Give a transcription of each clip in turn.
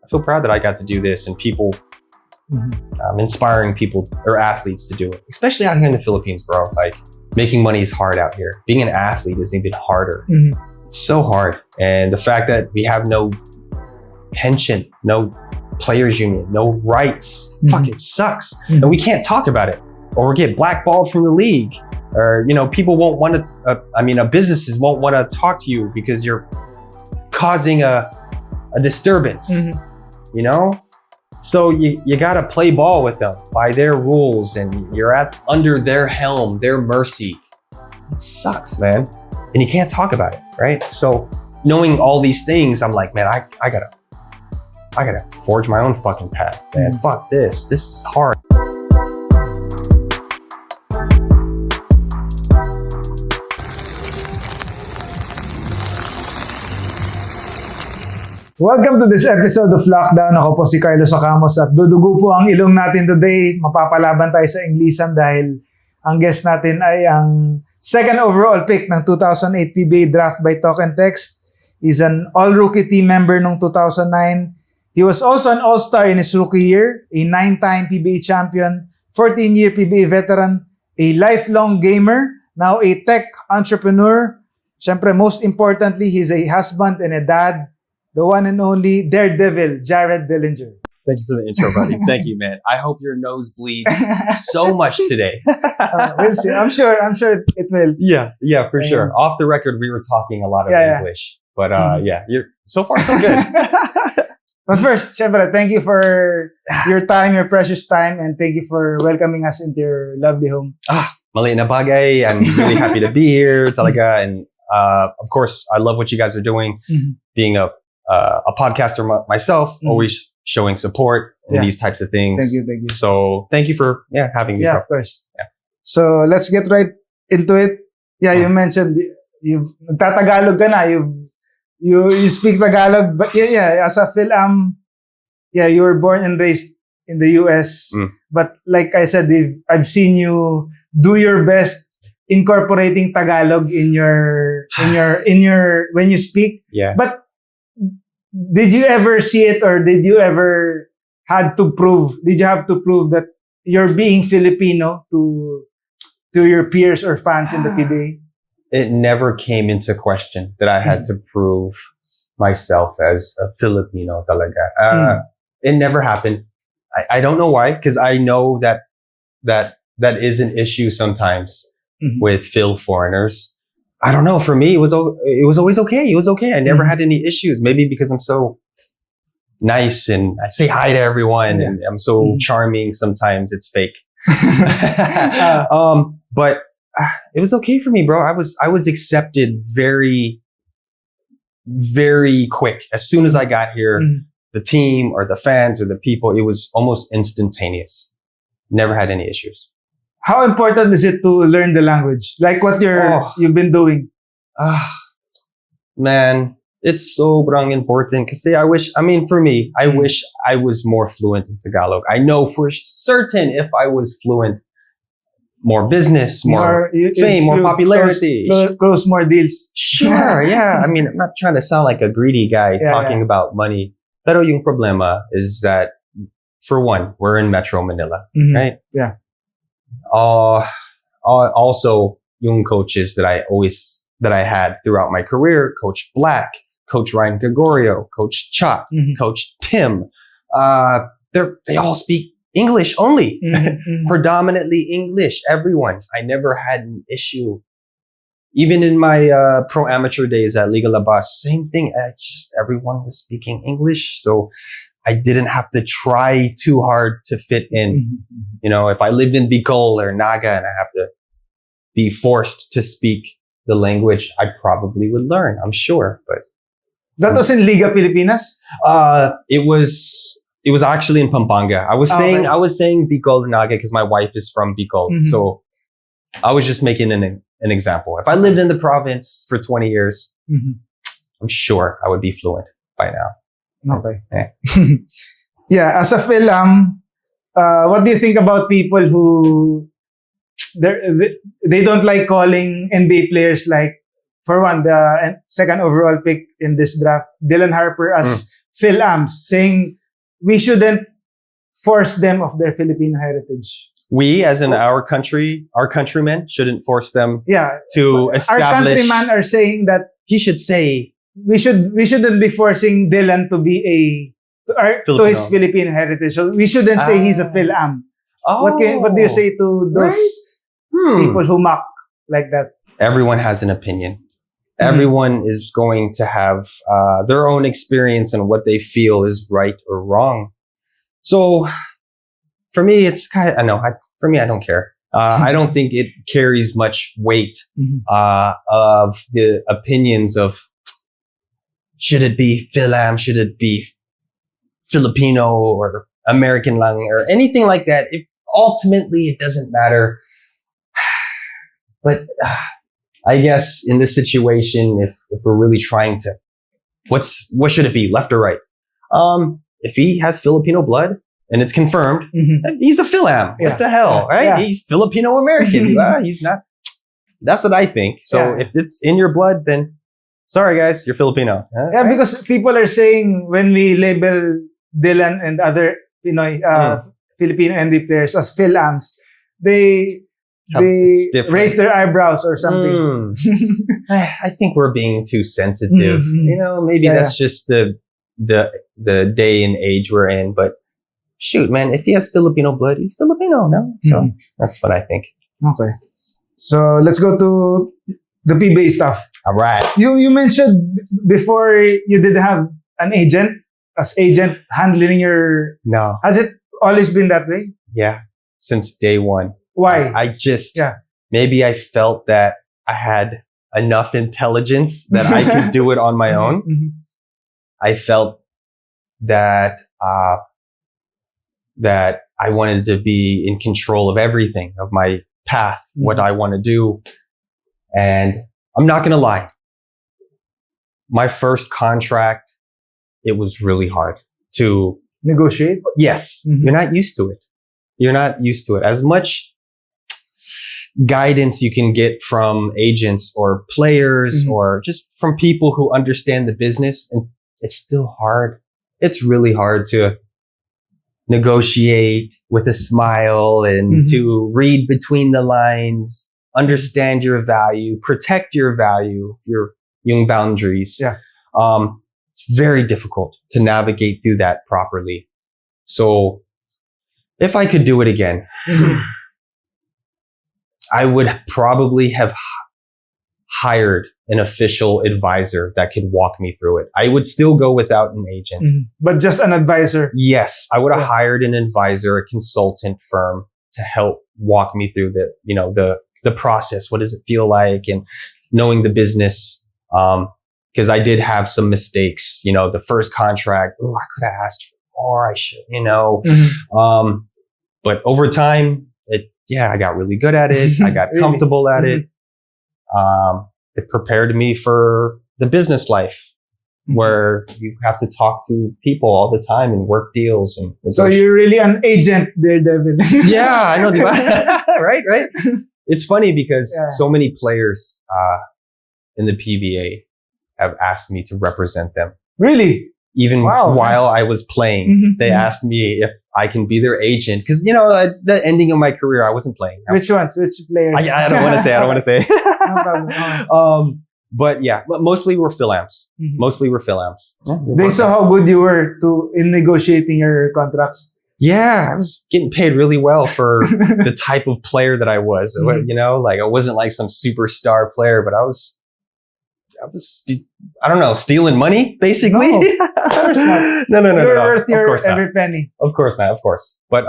feel proud that I got to do this, and people, inspiring people or athletes to do it, especially out here in the Philippines, bro. Like, making money is hard out here. Being an athlete is even harder. It's so hard. And the fact that we have no pension, no players union, no rights, fucking sucks. And we can't talk about it, or we get blackballed from the league, or, you know, people won't want to, businesses won't want to talk to you because you're causing a disturbance, you know? So you gotta play ball with them by their rules, and you're under their helm, their mercy. It sucks, man. And you can't talk about it, right? So knowing all these things, I'm like, man, I gotta forge my own fucking path, man. Fuck this. This is hard. Welcome to this episode of Lockdown. Ako po si Carlos Acamos at dudugo po ang ilong natin today. Mapapalaban tayo sa Inglisan dahil ang guest natin ay ang second overall pick ng 2008 PBA draft by Talk and Text. He's an all-rookie team member noong 2009. He was also an all-star in his rookie year, a 9-time PBA champion, 14-year PBA veteran, a lifelong gamer, now a tech entrepreneur. Siyempre, most importantly, he's a husband and a dad. The one and only Daredevil, Jared Dillinger. Thank you for the intro, buddy. Thank you, man. I hope your nose bleeds so much today. We'll see. I'm sure it will. Yeah, for sure. Off the record, we were talking a lot of English. But you're so far so good. But first, syempre, thank you for your time, your precious time, and thank you for welcoming us into your lovely home. Maliit na bagay. I'm really happy to be here, talaga. And of course, I love what you guys are doing. Being a podcaster myself, always showing support in these types of things. Thank you. So thank you for having me. Yeah, of course. Yeah. So let's get right into it. Yeah, you mentioned you nagtatagalog ka na. You speak Tagalog, but as a Fil-Am, you were born and raised in the US. But like I said, I've seen you do your best incorporating Tagalog in your when you speak. Yeah. But did you ever see it, or did you have to prove that you're being Filipino to your peers or fans in the PBA? It never came into question that I had to prove myself as a Filipino talaga. It never happened. I don't know why, because I know that is an issue sometimes with Phil foreigners. I don't know. For me, it was always okay. It was okay. I never had any issues. Maybe because I'm so nice and I say hi to everyone and I'm so charming. Sometimes it's fake. But it was okay for me, bro. I was accepted very, very quick. As soon as I got here, the team or the fans or the people, it was almost instantaneous. Never had any issues. How important is it to learn the language? Like what you've been doing? Man, it's sobrang important. Kasi for me, I wish I was more fluent in Tagalog. I know for certain if I was fluent, more business, more fame, more popularity. Close more deals. Sure, yeah. I'm not trying to sound like a greedy guy talking about money. Pero yung problema is that, for one, we're in Metro Manila, right? Yeah. Also, young coaches that I had throughout my career, Coach Black, Coach Ryan Gregorio, Coach Chuck, Coach Tim, they all speak English only, predominantly English. Everyone. I never had an issue. Even in my pro amateur days at Liga Labas, same thing. Everyone was speaking English, so I didn't have to try too hard to fit in. You know, if I lived in Bicol or Naga and I have to be forced to speak the language, I probably would learn, I'm sure. But that was in Liga Filipinas? It was actually in Pampanga. I was saying Bicol Naga because my wife is from Bicol. So I was just making an example. If I lived in the province for 20 years, I'm sure I would be fluent by now. Okay. As a Fil-Am, what do you think about people who they don't like calling NBA players, like, for one, the second overall pick in this draft, Dylan Harper, as Fil-Ams, saying we shouldn't force them of their Filipino heritage. We, as in our country, our countrymen, shouldn't force them to establish. Our countrymen are saying that he should say we shouldn't be forcing Dylan to be to his Filipino heritage. So we shouldn't say he's a Fil-Am. Oh, what do you say to those people who mock like that? Everyone has an opinion. Everyone is going to have their own experience and what they feel is right or wrong. So for me, it's kind of, for me, I don't care. I don't think it carries much weight of the opinions of should it be Fil-Am, should it be Filipino or American lang or anything like that. Ultimately, it doesn't matter. But I guess in this situation, if we're really trying to, what should it be, left or right? If he has Filipino blood and it's confirmed, he's a Fil-Am. What the hell, right? Yeah. He's Filipino-American. He's not. That's what I think. So if it's in your blood, then sorry guys, you're Filipino. Yeah, right? Because people are saying when we label Dylan and other Filipino ND players as Fil-Ams, they raise their eyebrows or something. I think we're being too sensitive. Maybe that's just the day and age we're in. But shoot, man, if he has Filipino blood, he's Filipino, no? So that's what I think. Okay. So let's go to the PBA stuff. All right. You mentioned before you did have an agent, handling your... No. Has it always been that way? Yeah, since day one. Why? I just, maybe I felt that I had enough intelligence that I could do it on my own. I felt that, that I wanted to be in control of everything, of my path, what I want to do. And I'm not going to lie. My first contract, it was really hard to negotiate. Yes. You're not used to it. You're not used to it. As much guidance you can get from agents or players or just from people who understand the business, and it's still hard. It's really hard to negotiate with a smile and to read between the lines, understand your value, protect your value, your boundaries. It's very difficult to navigate through that properly. So if I could do it again, I would probably have hired an official advisor that could walk me through it. I would still go without an agent. But just an advisor? Yes. I would have hired an advisor, a consultant firm to help walk me through the process. What does it feel like? And knowing the business. Because I did have some mistakes, the first contract. Oh, I could have asked for more. I should, but over time, I got really good at it. I got comfortable at it. It prepared me for the business life where you have to talk to people all the time and work deals. And so you're really an agent, Daredevil. Yeah, I know. Right. It's funny because so many players in the PBA have asked me to represent them. Really? Even while I was playing, they asked me if I can be their agent. Because, at the ending of my career, I wasn't playing. Which ones? Which players? I don't want to say. No problem. But mostly we're Fil-Ams. Mostly we're Fil-Ams. They saw how good you were in negotiating your contracts. Yeah, I was getting paid really well for the type of player that I was. I wasn't like some superstar player, but I was, I don't know, stealing money, basically. No, of course not. No. You're worth your every penny. Of course not, of course. But,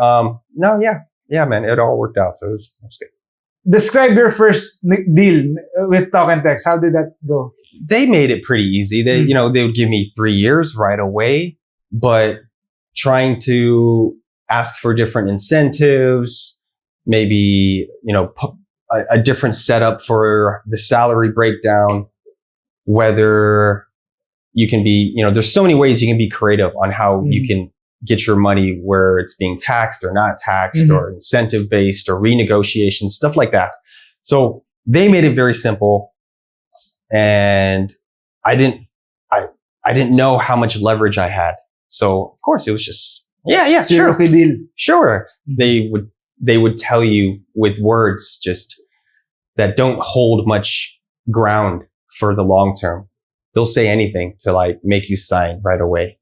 man, it all worked out. So it was good. Describe your first deal with Talk and Text. How did that go? They made it pretty easy. They, they would give me 3 years right away, but trying to ask for different incentives, maybe, a different setup for the salary breakdown, whether you can be, there's so many ways you can be creative on how you can get your money where it's being taxed or not taxed or incentive based or renegotiation, stuff like that. So they made it very simple. And I didn't know how much leverage I had So of course it was just, yeah, So sure. rookie deal. Sure. They would tell you with words just that don't hold much ground for the long term. They'll say anything to like make you sign right away.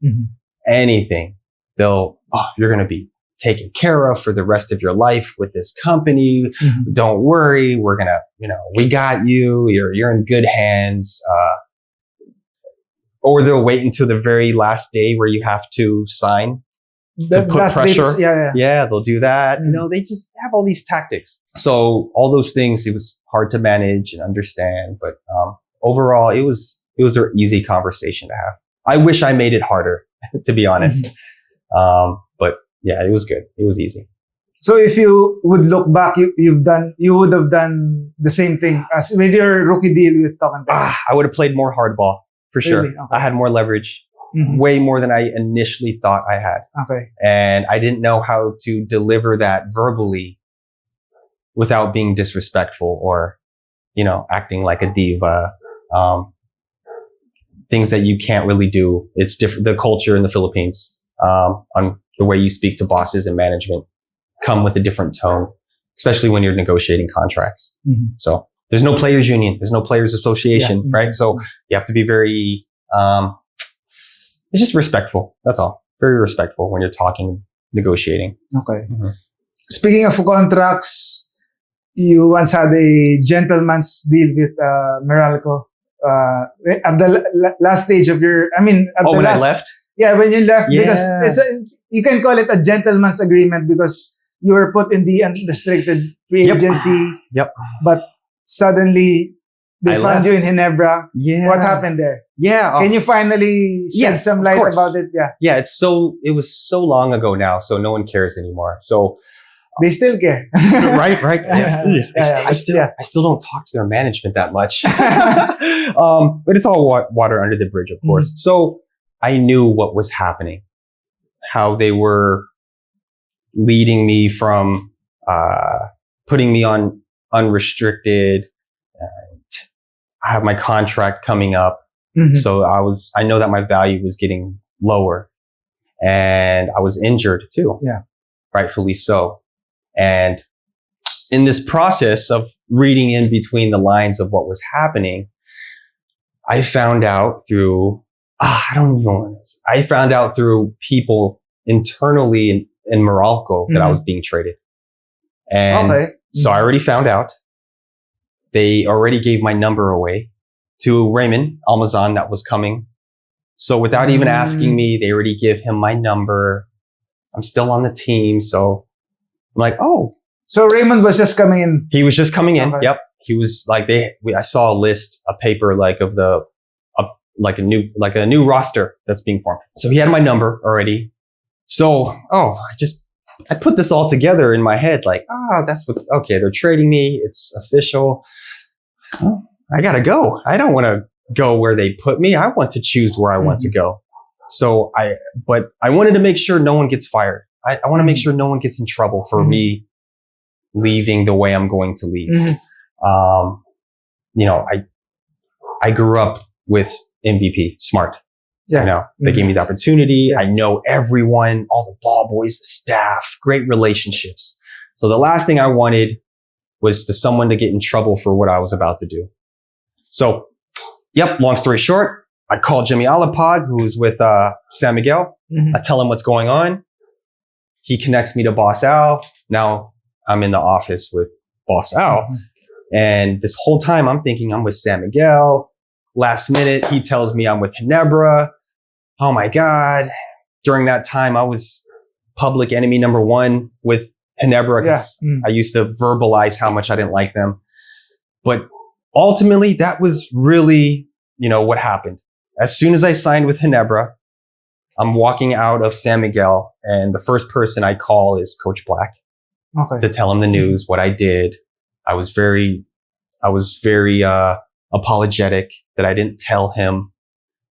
Anything. You're going to be taken care of for the rest of your life with this company. Don't worry. We're going to, we got you. You're in good hands. Or they'll wait until the very last day where you have to sign to put pressure. Yeah, they'll do that. They just have all these tactics. So all those things, it was hard to manage and understand. But overall, it was an easy conversation to have. I wish I made it harder, to be honest. But yeah, it was good. It was easy. So if you would look back, you would have done the same thing as with your rookie deal with Talk and Text. I would have played more hardball for sure. Really? Okay. I had more leverage, way more than I initially thought I had. Okay. And I didn't know how to deliver that verbally without being disrespectful or, acting like a diva. Things that you can't really do. It's different. The culture in the Philippines, on the way you speak to bosses and management come with a different tone, especially when you're negotiating contracts. So there's no players union. There's no players association, right? So you have to be very, it's just respectful. That's all. Very respectful when you're talking, negotiating. Okay. Speaking of contracts, you once had a gentleman's deal with Meralco. At the last stage of your, when I left? Yeah, when you left, because you can call it a gentleman's agreement because you were put in the unrestricted free agency. But suddenly they found you in Ginebra. What happened there? Can you finally shed some light about it? Yeah, it was so long ago now, so no one cares anymore. So they still care. right? I still don't talk to their management that much. But it's all water under the bridge, of course. So I knew what was happening, how they were leading me from putting me on unrestricted. I have my contract coming up. So I know that my value was getting lower, and I was injured too. Rightfully so. And in this process of reading in between the lines of what was happening, I found out through, I found out through people internally in Meralco that I was being traded. And so I already found out. They already gave my number away to Raymond Almazan that was coming. So without even asking me, they already give him my number. I'm still on the team. So I'm like, oh. So Raymond was just coming in. He was just coming in. Yep. He was like, I saw a list, a paper like of like a new roster that's being formed. So he had my number already. So, I put this all together in my head, like, they're trading me. It's official. Oh, I gotta go. I don't want to go where they put me. I want to choose where I want to go. So but I wanted to make sure no one gets fired. I want to make sure no one gets in trouble for me leaving the way I'm going to leave. I grew up with MVP, smart. They gave me the opportunity. I know everyone, all the ball boys, the staff, great relationships. So the last thing I wanted was someone to get in trouble for what I was about to do. So, long story short, I called Jimmy Alapag, who's with San Miguel. I tell him what's going on. He connects me to Boss Al. Now I'm in the office with Boss Al. And this whole time I'm thinking I'm with San Miguel. Last minute, he tells me I'm with Ginebra. Oh my God. During that time, I was public enemy number one with Ginebra. I used to verbalize how much I didn't like them. But ultimately, that was really, what happened. As soon as I signed with Ginebra, I'm walking out of San Miguel, and the first person I call is Coach Black to tell him the news, what I did. I was very apologetic that I didn't tell him,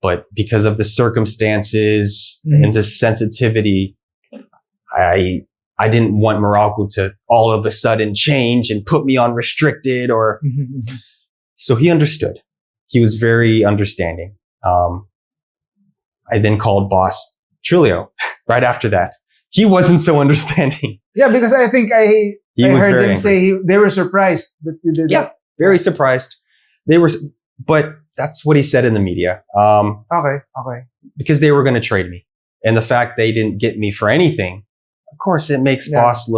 but because of the circumstances and the sensitivity, I didn't want Meralco to all of a sudden change and put me on restricted so he understood. He was very understanding. I then called Boss Trulio, right after that, he wasn't so understanding. Yeah, because I think I heard him angry. say they were surprised that you did that. Very surprised. But that's what he said in the media. Okay. Because they were going to trade me. And the fact they didn't get me for anything, of course, it makes Boss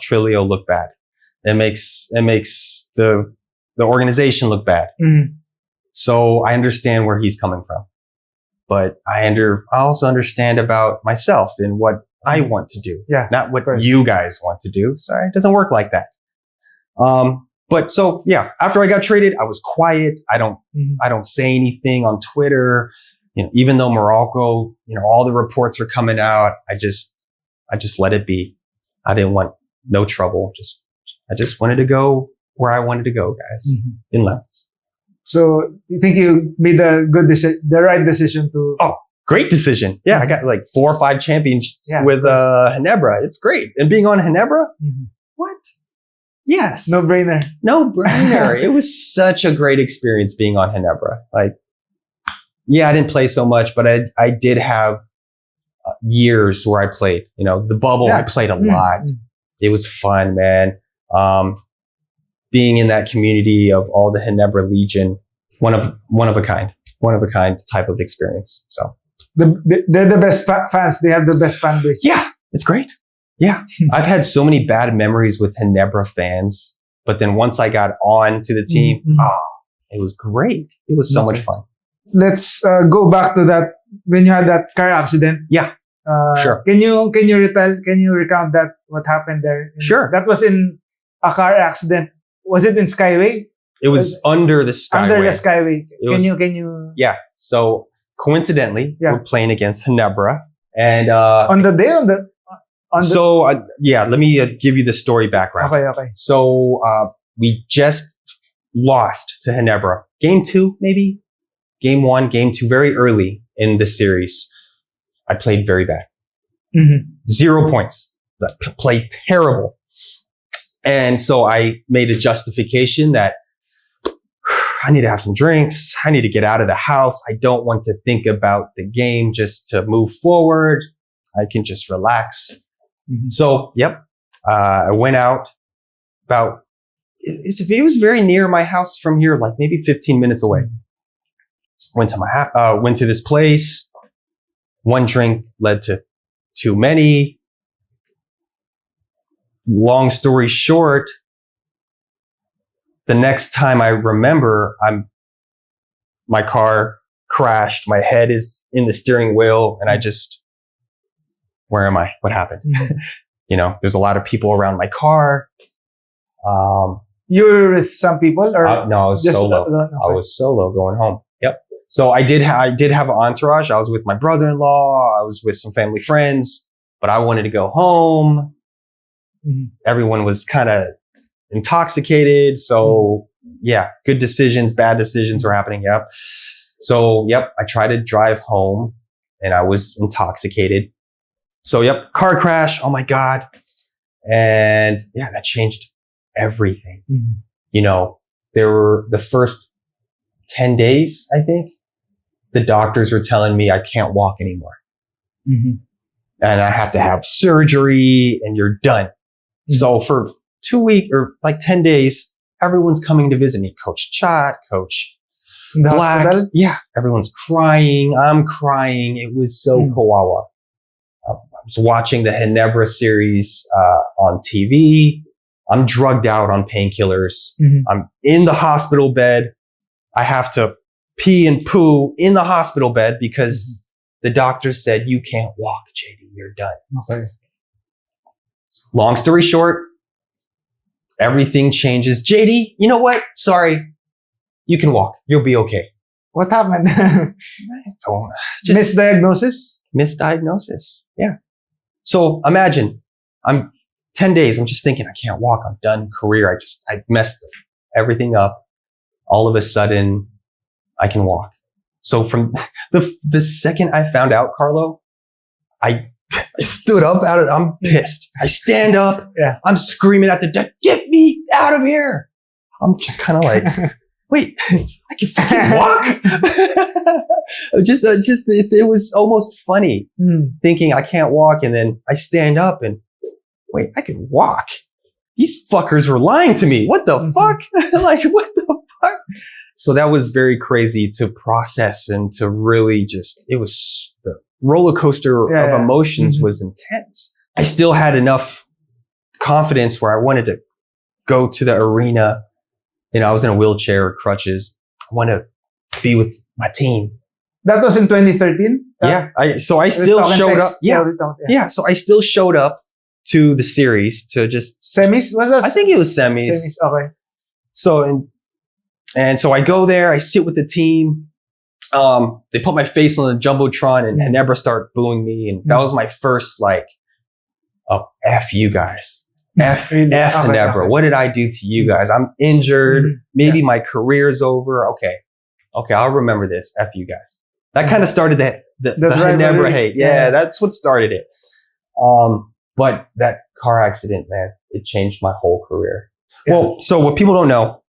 Trulio look bad. It makes the organization look bad. Mm-hmm. So I understand where he's coming from. But I also understand about myself and what I want to do. Yeah, not what you guys want to do. Sorry, it doesn't work like that. But so yeah, after I got traded, I was quiet. I don't say anything on Twitter. You know, even though Meralco, all the reports were coming out, I just let it be. I didn't want no trouble. I just wanted to go where I wanted to go, guys. In life. So you think you made the right decision to? Oh, great decision. Yeah, I got like 4 or 5 championships with Ginebra. It's great. And being on Ginebra, what? Yes. No brainer. It was such a great experience being on Ginebra. Like, yeah, I didn't play so much, but I did have years where I played. The bubble, I played a lot. It was fun, man. Being in that community of all the Ginebra Legion, one of a kind type of experience. So they're the best fans. They have the best fan base. Yeah, it's great. Yeah, I've had so many bad memories with Ginebra fans, but then once I got on to the team, it was great. It was so much fun. Let's go back to that when you had that car accident. Yeah, sure. Can you recount that? What happened there? Sure. That was in a car accident. Was it in Skyway? It was under the Skyway. Under the Skyway. Can you? Yeah. So coincidentally, we're playing against Ginebra, and on the day let me give you the story background. Okay. So we just lost to Ginebra. Game 2, maybe? Game 1, game 2, very early in the series. I played very bad. 0 points. Played terrible. And so I made a justification that I need to have some drinks. I need to get out of the house. I don't want to think about the game just to move forward. I can just relax. So, I went out it was very near my house from here, like maybe 15 minutes away. Went to this place. One drink led to too many. Long story short, the next time I remember, my car crashed. My head is in the steering wheel, and where am I? What happened? There's a lot of people around my car. You were with some people, or no? I was solo. Okay. I was solo going home. Yep. So I did have an entourage. I was with my brother-in-law. I was with some family friends, but I wanted to go home. Everyone was kind of intoxicated. So good decisions, bad decisions were happening. Yep. So, I tried to drive home and I was intoxicated. So, car crash. Oh my God. And that changed everything. There were the first 10 days, I think, the doctors were telling me I can't walk anymore. And I have to have surgery and you're done. So for 2 weeks or like 10 days, everyone's coming to visit me. Coach Chat, Coach Black. Hospital? Yeah. Everyone's crying. I'm crying. It was so kawawa. I was watching the Ginebra series on TV. I'm drugged out on painkillers. I'm in the hospital bed. I have to pee and poo in the hospital bed because the doctor said, you can't walk, JD. You're done. Okay. Long story short, everything changes. JD, you know what? Sorry. You can walk. You'll be okay. What happened? Misdiagnosis? Misdiagnosis. Yeah. So imagine I'm 10 days. I'm just thinking I can't walk. I'm done career. I messed everything up. All of a sudden I can walk. So from the second I found out, Carlo, I stood up I'm pissed. I stand up. Yeah. I'm screaming at the deck, get me out of here. I'm just kind of like, wait, I can fucking walk. It was almost funny thinking I can't walk. And then I stand up and wait, I can walk. These fuckers were lying to me. What the fuck? Like, what the fuck? So that was very crazy to process and to really it was the roller coaster of emotions was intense. I still had enough confidence where I wanted to go to the arena. You know, I was in a wheelchair or crutches. I want to be with my team. That was in 2013? Yeah. So I still showed up. Yeah. So I still showed up to the series to just semis. Was that? I think it was semis. Semis. Okay. So and so I go there. I sit with the team. They put my face on the jumbotron, and Ginebra start booing me, and that was my first F you guys. F Ginebra. Okay. What did I do to you guys? I'm injured. Maybe my career's over. Okay, I'll remember this. F you guys. That kind of started the Ginebra hate. Yeah, that's what started it. But that car accident, man, it changed my whole career. Yeah. Well, so what people don't know,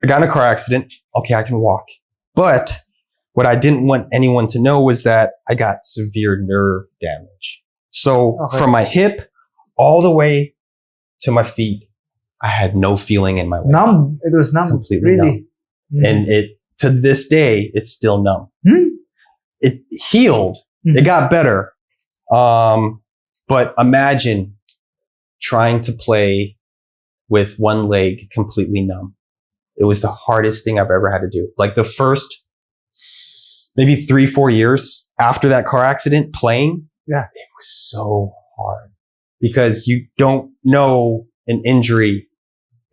I got in a car accident. Okay, I can walk. But what I didn't want anyone to know was that I got severe nerve damage. So from my hip all the way to my feet, I had no feeling in my leg. Numb. It was numb. Completely numb. And to this day, it's still numb. It healed. It got better. But imagine trying to play with one leg completely numb. It was the hardest thing I've ever had to do. Like the first maybe 3-4 years after that car accident playing, it was so hard because you don't know an injury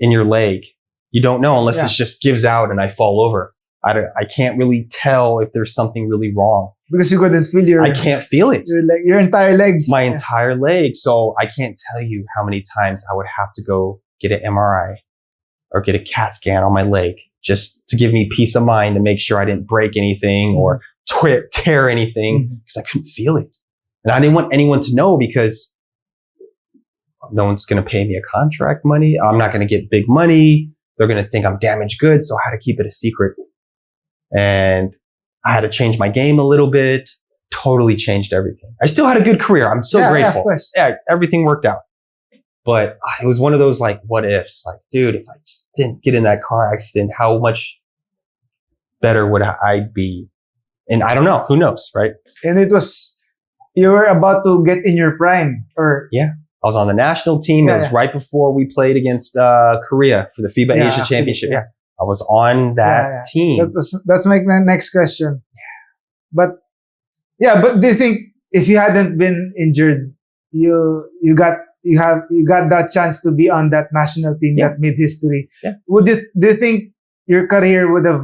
in your leg. You don't know unless it just gives out and I fall over. I can't really tell if there's something really wrong. Because you couldn't feel I can't feel it. Your entire leg. My entire leg. So I can't tell you how many times I would have to go get an MRI or get a CAT scan on my leg just to give me peace of mind to make sure I didn't break anything or tear anything because I couldn't feel it. And I didn't want anyone to know because no one's going to pay me a contract money. I'm not going to get big money. They're going to think I'm damaged goods. So I had to keep it a secret. And I had to change my game a little bit. Totally changed everything. I still had a good career. I'm so grateful. Yeah, of course. Yeah, everything worked out. But it was one of those like what ifs. Like, dude, if I just didn't get in that car accident, how much better would I be? And I don't know. Who knows, right? And you were about to get in your prime, or I was on the national team. It was right before we played against Korea for the FIBA Asia Championship. Yeah. I was on that team. That's my next question. But do you think if you hadn't been injured, you got that chance to be on that national team that made history? Yeah. Do you think your career would have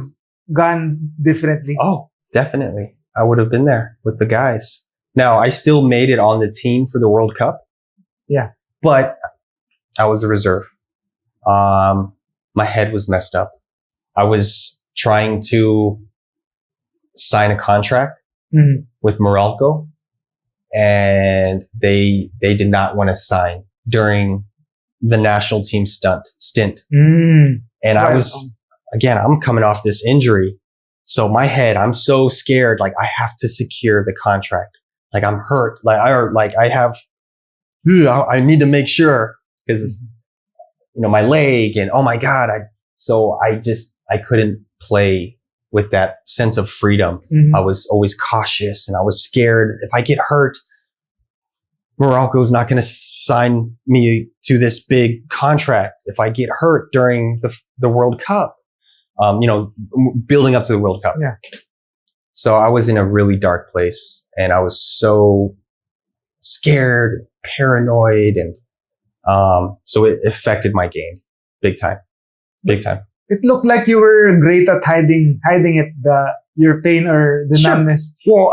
gone differently? Oh, definitely. I would have been there with the guys. Now, I still made it on the team for the World Cup. Yeah. But I was a reserve. My head was messed up. I was trying to sign a contract with Meralco, and they did not want to sign during the national team stint. And I was, again, I'm coming off this injury. So my head, I'm so scared. Like I have to secure the contract. Like I'm hurt. I need to make sure because, my leg and oh my God. I couldn't play with that sense of freedom. I was always cautious and I was scared. If I get hurt, Meralco's not going to sign me to this big contract. If I get hurt during the World Cup, building up to the World Cup. Yeah. So I was in a really dark place and I was so scared, paranoid. And, so it affected my game big time. It looked like you were great at hiding it, your pain or the numbness. Well,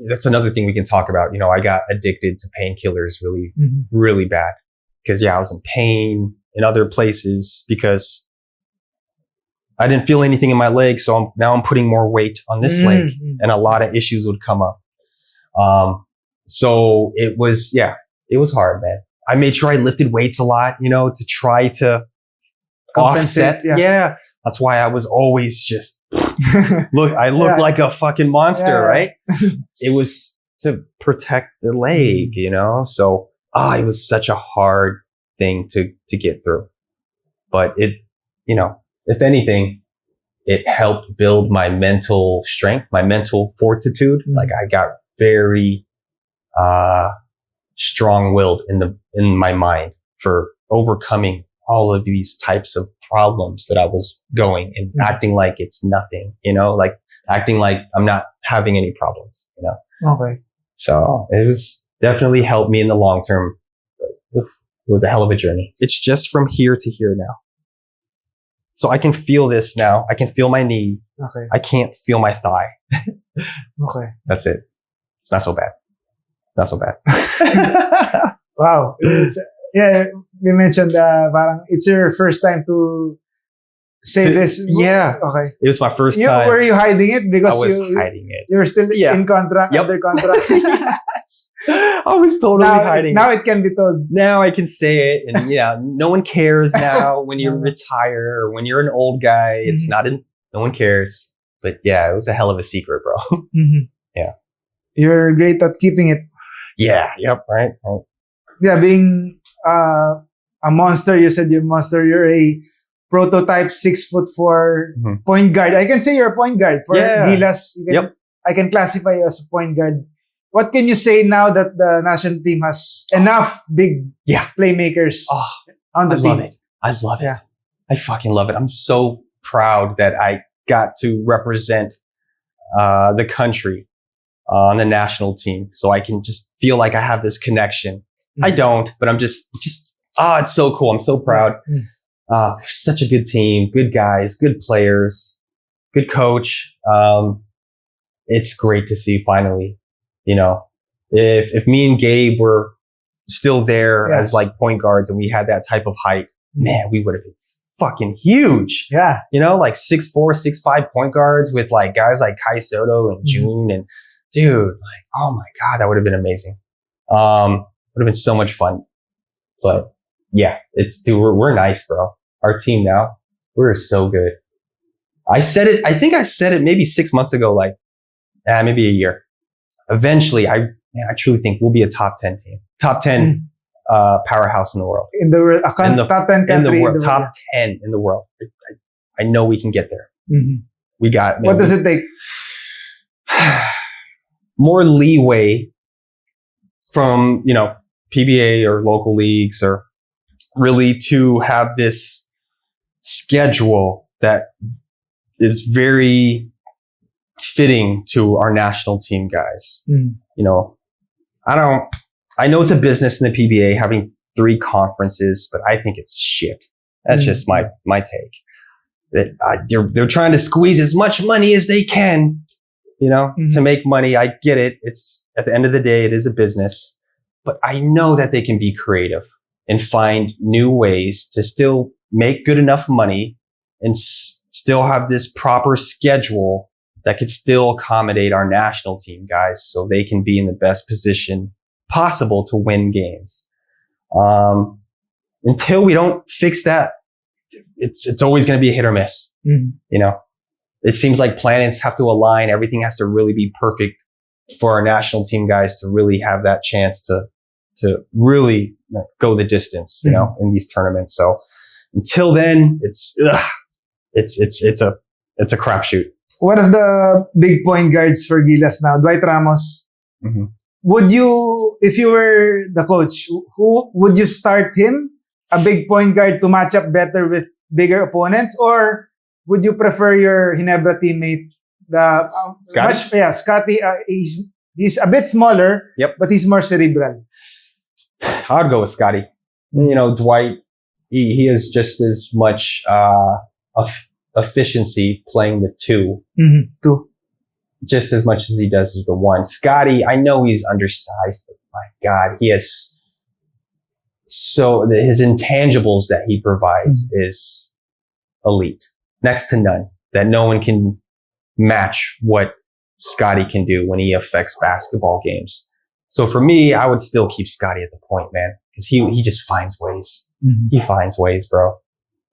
that's another thing we can talk about. I got addicted to painkillers really, really bad because I was in pain in other places because I didn't feel anything in my leg. So now I'm putting more weight on this leg and a lot of issues would come up. So it was hard, man. I made sure I lifted weights a lot, to try to offset. Yeah. That's why I was always just I looked like a fucking monster, right? It was to protect the leg, you know? So it was such a hard thing to get through. But it, you know, if anything, it helped build my mental strength, my mental fortitude. Like I got very strong-willed in my mind for overcoming all of these types of problems that I was going and acting like it's nothing, you know, like acting like I'm not having any problems, you know? Okay. So it was definitely helped me in the long term. It was a hell of a journey. It's just from here to here now. So I can feel this now. I can feel my knee. Okay. I can't feel my thigh. Okay. That's it. It's not so bad. Not so bad. Wow. We mentioned parang it's your first time to say this. Yeah. Okay. It was my first time. Were you hiding it? Because I was hiding it. You were still in contract, under contract. I was totally hiding it. Now it can be told. Now I can say it. And no one cares now when you retire or when you're an old guy. It's no one cares. But yeah, it was a hell of a secret, bro. Yeah. You're great at keeping it. Yeah. Yep. Right. Yeah. Being a monster, you said you're a monster. You're a prototype 6'4" point guard. I can say you're a point guard for Gilas. I can classify you as a point guard. What can you say now that the national team has enough big playmakers on the team? I love it. I fucking love it. I'm so proud that I got to represent the country on the national team. So I can just feel like I have this connection. I don't, but I'm just it's so cool. I'm so proud. Such a good team, good guys, good players, good coach. It's great to see finally, you know, if me and Gabe were still there as like point guards and we had that type of height, man, we would have been fucking huge. Yeah. You know, like 6'4", 6'5" point guards with like guys like Kai Soto and June and dude, like, oh my God, that would have been amazing. Would have been so much fun. But yeah, we're nice, bro. Our team now, we're so good. I think I said it maybe 6 months ago, like, maybe a year. Eventually, I truly think we'll be a top 10 team. Top 10 powerhouse in the world. In the world, top 10 country in the world. Top 10 in the world. I know we can get there. We got. What does it take? More leeway from, PBA or local leagues, or really to have this schedule that is very fitting to our national team guys. I know it's a business in the PBA having 3 conferences, but I think it's shit. That's just my take. They're trying to squeeze as much money as they can, to make money. I get it. It's at the end of the day, it is a business, but I know that they can be creative and find new ways to still make good enough money and still have this proper schedule that could still accommodate our national team guys so they can be in the best position possible to win games. Until we don't fix that, it's always going to be a hit or miss. It seems like planets have to align. Everything has to really be perfect for our national team guys to really have that chance to really go the distance, in these tournaments. So until then, it's a crapshoot. One of the big point guards for Gilas now, Dwight Ramos. Would you, if you were the coach, who would you start him, a big point guard, to match up better with bigger opponents, or would you prefer your Ginebra teammate, Scotty? Scotty. He's a bit smaller, but he's more cerebral. I'd go with Scotty. Dwight, he has just as much efficiency playing the 2. Two. Just as much as he does as the 1. Scotty, I know he's undersized, but my God, he has his intangibles that he provides is elite. Next to none. That no one can match what Scotty can do when he affects basketball games. So for me, I would still keep Scotty at the point, man, because he just finds ways. He finds ways, bro.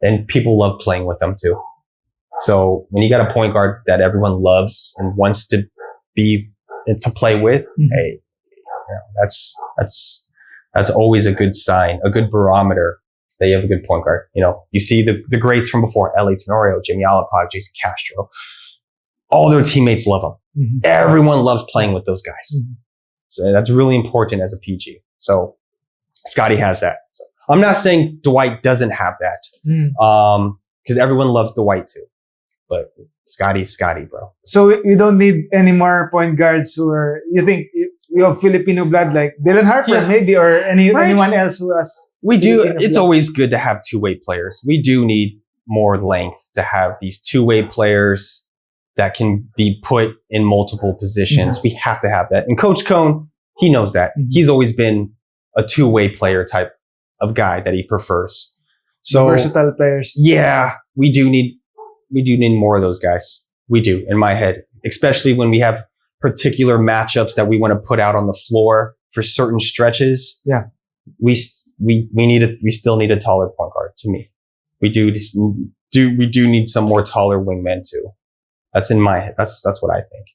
and people love playing with them too. So when you got a point guard that everyone loves and wants to play with, hey, that's always a good sign, a good barometer that you have a good point guard. You see the greats from before, Ellie Tenorio, Jimmy Alapag, Jason Castro. All their teammates love them. Everyone loves playing with those guys. So that's really important as a PG. So Scotty has that. So I'm not saying Dwight doesn't have that, because everyone loves Dwight too. But Scotty's Scotty, bro. So you don't need any more point guards who are, you think you have Filipino blood like Dylan Harper maybe, or anyone else who has. We do. Filipino it's blood. Always good to have two-way players. We do need more length to have these two-way players that can be put in multiple positions. We have to have that. And Coach Cone, he knows that. He's always been a two-way player type of guy that he prefers. So versatile players. Yeah, we do need more of those guys. We do, in my head, especially when we have particular matchups that we want to put out on the floor for certain stretches. Yeah. We still need a taller point guard to me. We do need some more taller wingmen too. That's in my head. That's what I think.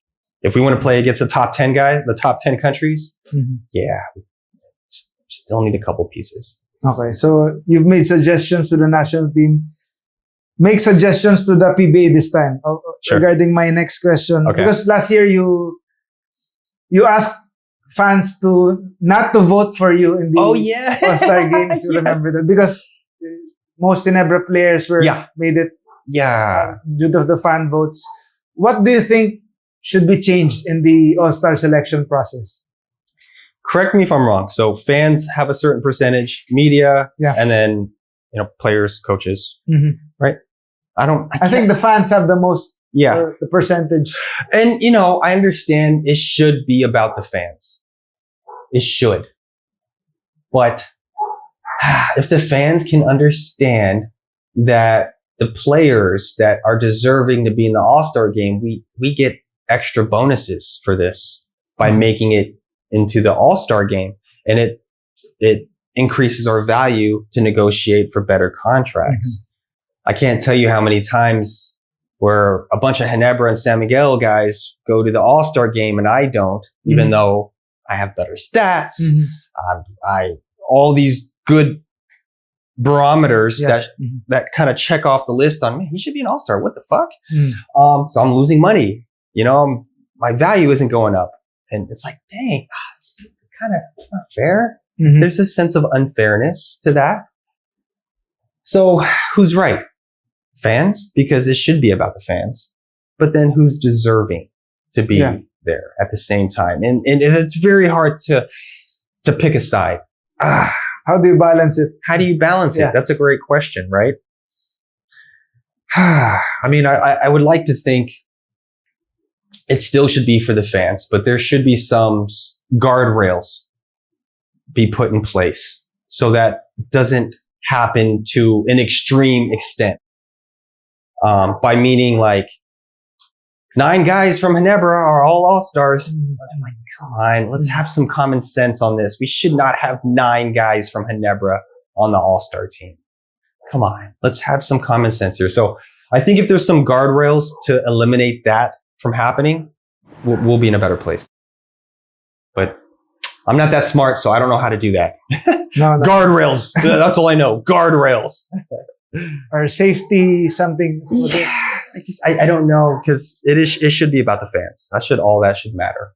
If we want to play against the top 10 guys, the top 10 countries, yeah, we still need a couple pieces. Okay, so you've made suggestions to the national team. Make suggestions to the PBA this time regarding my next question. Okay. Because last year you asked fans not to vote for you in the All-Star game, if you remember that. Because most Ginebra players made it due to the fan votes. What do you think should be changed in the All-Star selection process? Correct me if I'm wrong. So fans have a certain percentage, media, and then players, coaches, right? I think the fans have the most, the percentage. And I understand it should be about the fans. It should, but if the fans can understand that the players that are deserving to be in the All-Star game, we get extra bonuses for this by making it into the All-Star game, and it increases our value to negotiate for better contracts. I can't tell you how many times where a bunch of Ginebra and San Miguel guys go to the All-Star game and I don't, even though I have better stats. All these good barometers that kind of check off the list on me. He should be an All-Star. What the fuck? So I'm losing money. My value isn't going up. And it's like, dang, it's not fair. There's a sense of unfairness to that. So who's right? Fans, because it should be about the fans. But then who's deserving to be there at the same time? And it's very hard to pick a side. How do you balance it? How do you balance it? That's a great question, right? I mean, I would like to think it still should be for the fans, but there should be some guardrails be put in place so that doesn't happen to an extreme extent. By meaning like 9 guys from Ginebra are all All-Stars. I'm like, come on, let's have some common sense on this. We should not have 9 guys from Ginebra on the All-Star team. Come on, let's have some common sense here. So I think if there's some guardrails to eliminate that from happening, we'll be in a better place. But I'm not that smart, so I don't know how to do that. No. Guardrails. That's all I know. Guardrails. Or safety something. Yeah, I don't know, because it should be about the fans. That should matter.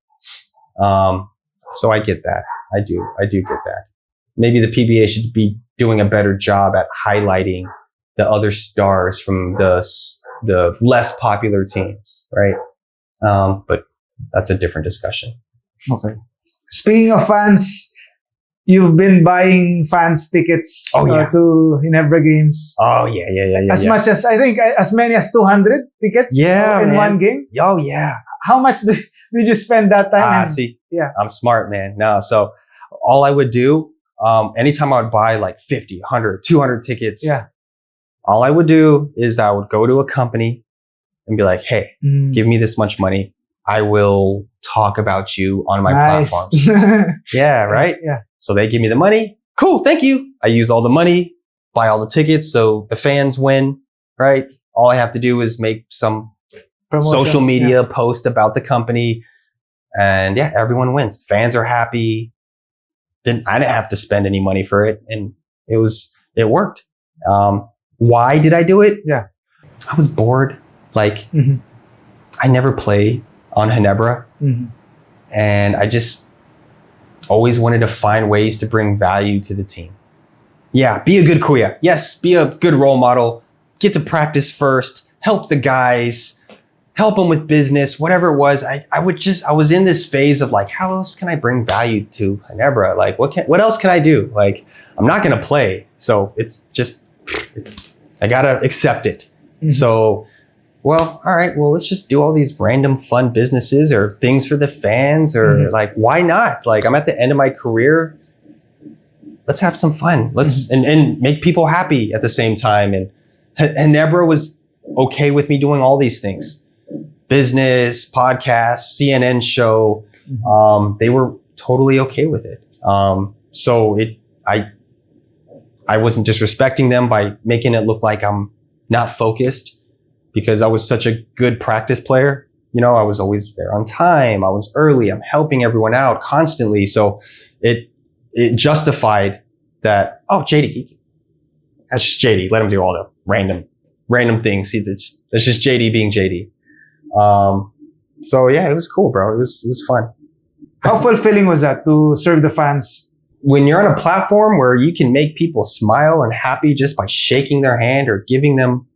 So I get that. I do get that. Maybe the PBA should be doing a better job at highlighting the other stars from the less popular teams, right? But that's a different discussion. Okay. Speaking of fans, you've been buying fans tickets to Ginebra games. Oh yeah. As much as, I think, as many as 200 tickets in one game. Oh yeah. How much did you spend that time? I'm smart, man. No, so all I would do, anytime I would buy like 50, 100, 200 tickets, all I would do is I would go to a company and be like, hey, give me this much money. I will talk about you on my platforms. Yeah, right? Yeah. So they give me the money. Cool, thank you. I use all the money, buy all the tickets. So the fans win, right? All I have to do is make some social media post about the company. And yeah, everyone wins. Fans are happy. I didn't have to spend any money for it. And it worked. Why did I do it? Yeah. I was bored. Like, I never play on Ginebra. And I just always wanted to find ways to bring value to the team. Yeah, be a good kuya. Yes, be a good role model. Get to practice first. Help the guys. Help them with business, whatever it was. I was in this phase of like, how else can I bring value to Ginebra? Like, what else can I do? Like, I'm not going to play. So it's just, I got to accept it. So, well, all right, well, let's just do all these random fun businesses or things for the fans or like, why not? Like, I'm at the end of my career. Let's have some fun. Let's, and make people happy at the same time. And Ginebra was okay with me doing all these things. Business, podcast, CNN show. They were totally okay with it. So I wasn't disrespecting them by making it look like I'm not focused because I was such a good practice player. You know, I was always there on time. I was early. I'm helping everyone out constantly. So it justified that, oh, JD, that's just JD. Let him do all the random things. That's just JD being JD. So yeah, it was cool, bro. It was fun. How fulfilling was that to serve the fans? When you're on a platform where you can make people smile and happy just by shaking their hand or giving them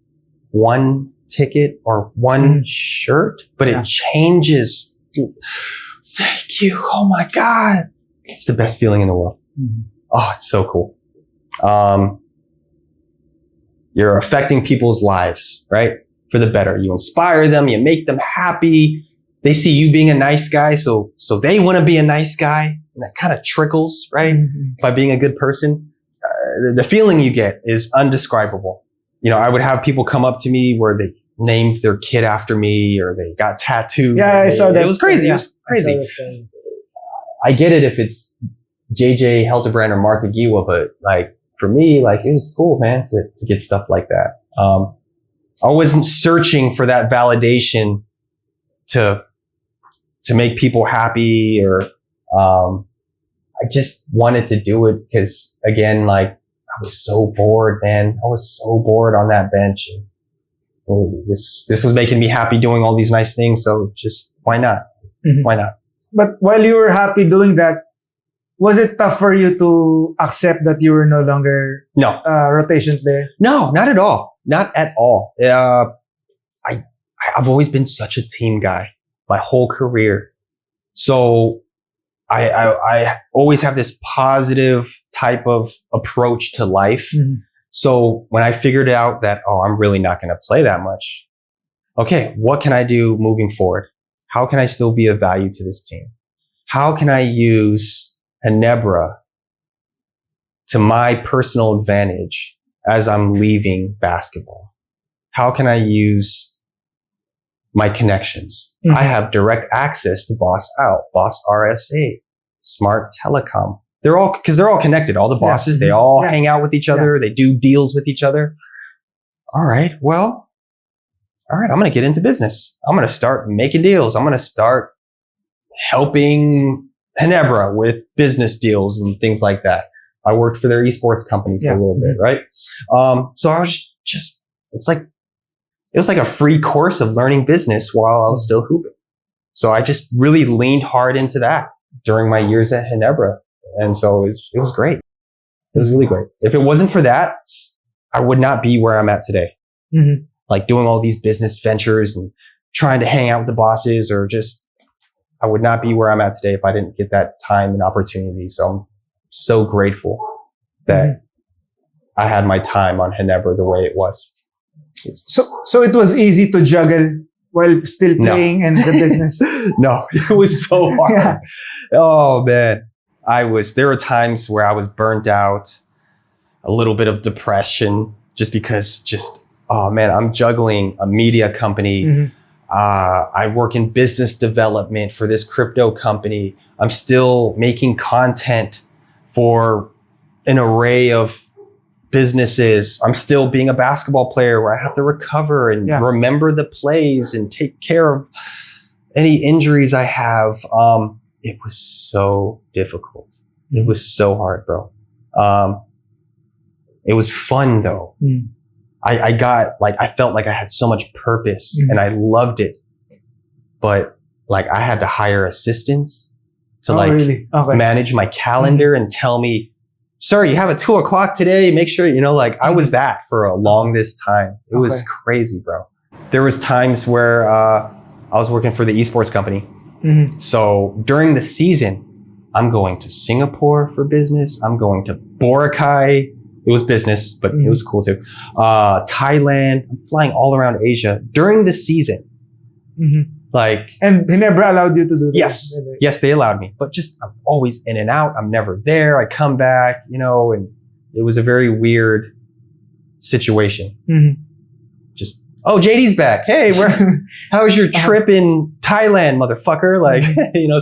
one ticket or one shirt, but it changes. Thank you. Oh my God. It's the best feeling in the world. Oh, it's so cool. You're affecting people's lives, right? For the better. You inspire them. You make them happy. They see you being a nice guy. So they want to be a nice guy. And that kind of trickles, right? By being a good person. The feeling you get is undescribable. You know, I would have people come up to me where they named their kid after me or they got tattoos. Yeah, I saw that. It was crazy. Yeah, it was crazy. I get it if it's JJ Helterbrand or Mark Aguiwa, but like for me, like it was cool, man, to get stuff like that. I wasn't searching for that validation to make people happy or, I just wanted to do it because again, like I was so bored, man. I was so bored on that bench. And this was making me happy doing all these nice things. So just why not? Why not? But while you were happy doing that, was it tough for you to accept that you were no longer rotation player? No, not at all. Not at all. I've always been such a team guy my whole career. So I always have this positive type of approach to life. So when I figured out that, oh, I'm really not going to play that much. Okay, what can I do moving forward? How can I still be of value to this team? How can I use Ginebra to my personal advantage as I'm leaving basketball? How can I use my connections? I have direct access to Boss Out, Boss RSA, Smart Telecom. They're all connected. All the bosses, they all hang out with each other. They do deals with each other. All right, I'm going to get into business. I'm going to start making deals. I'm going to start helping Ginebra with business deals and things like that. I worked for their esports company for a little bit, right? So I was just, it was like a free course of learning business while I was still hooping. So I just really leaned hard into that during my years at Ginebra. And so it was great. It was really great. If it wasn't for that, I would not be where I'm at today. Like doing all these business ventures and trying to hang out with the bosses or just, I would not be where I'm at today if I didn't get that time and opportunity. So I'm so grateful that I had my time on Ginebra the way it was. So it was easy to juggle while still playing and the business? No, it was so hard. Oh man. There were times where I was burnt out, a little bit of depression just because oh man, I'm juggling a media company. I work in business development for this crypto company. I'm still making content for an array of businesses. I'm still being a basketball player where I have to recover and remember the plays and take care of any injuries I have. It was so difficult. It was so hard, bro. It was fun though. I felt like I had so much purpose and I loved it. But like I had to hire assistants to manage my calendar and tell me, sir, you have a 2:00 today. Make sure, I was that for a longest time. It was crazy, bro. There was times where, I was working for the esports company. So during the season, I'm going to Singapore for business. I'm going to Boracay. It was business, but it was cool too. Thailand. I'm flying all around Asia during the season. And he never allowed you to do this? Yes, they allowed me. But just, I'm always in and out. I'm never there. I come back, and it was a very weird situation. Just, oh, JD's back. Hey, how was your trip in Thailand, motherfucker? Like,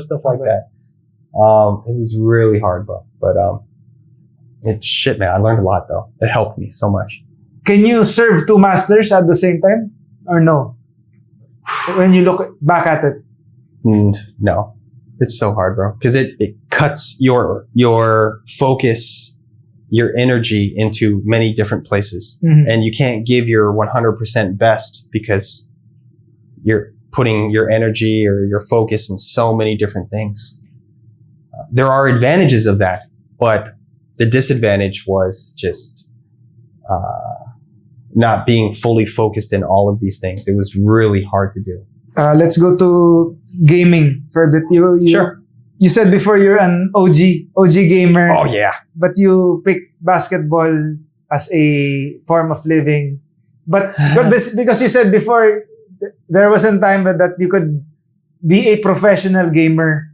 stuff like that. It was really hard, but shit, man. I learned a lot though. It helped me so much. Can you serve 2 masters at the same time or no? When you look back at it? No, it's so hard, bro. Cause it cuts your focus, your energy into many different places. And you can't give your 100% best because you're putting your energy or your focus in so many different things. There are advantages of that, but the disadvantage was just not being fully focused in all of these things. It was really hard to do. Let's go to gaming for a bit. Sure. You said before you're an OG gamer. Oh yeah. But you picked basketball as a form of living. But because you said before there was a time that you could be a professional gamer.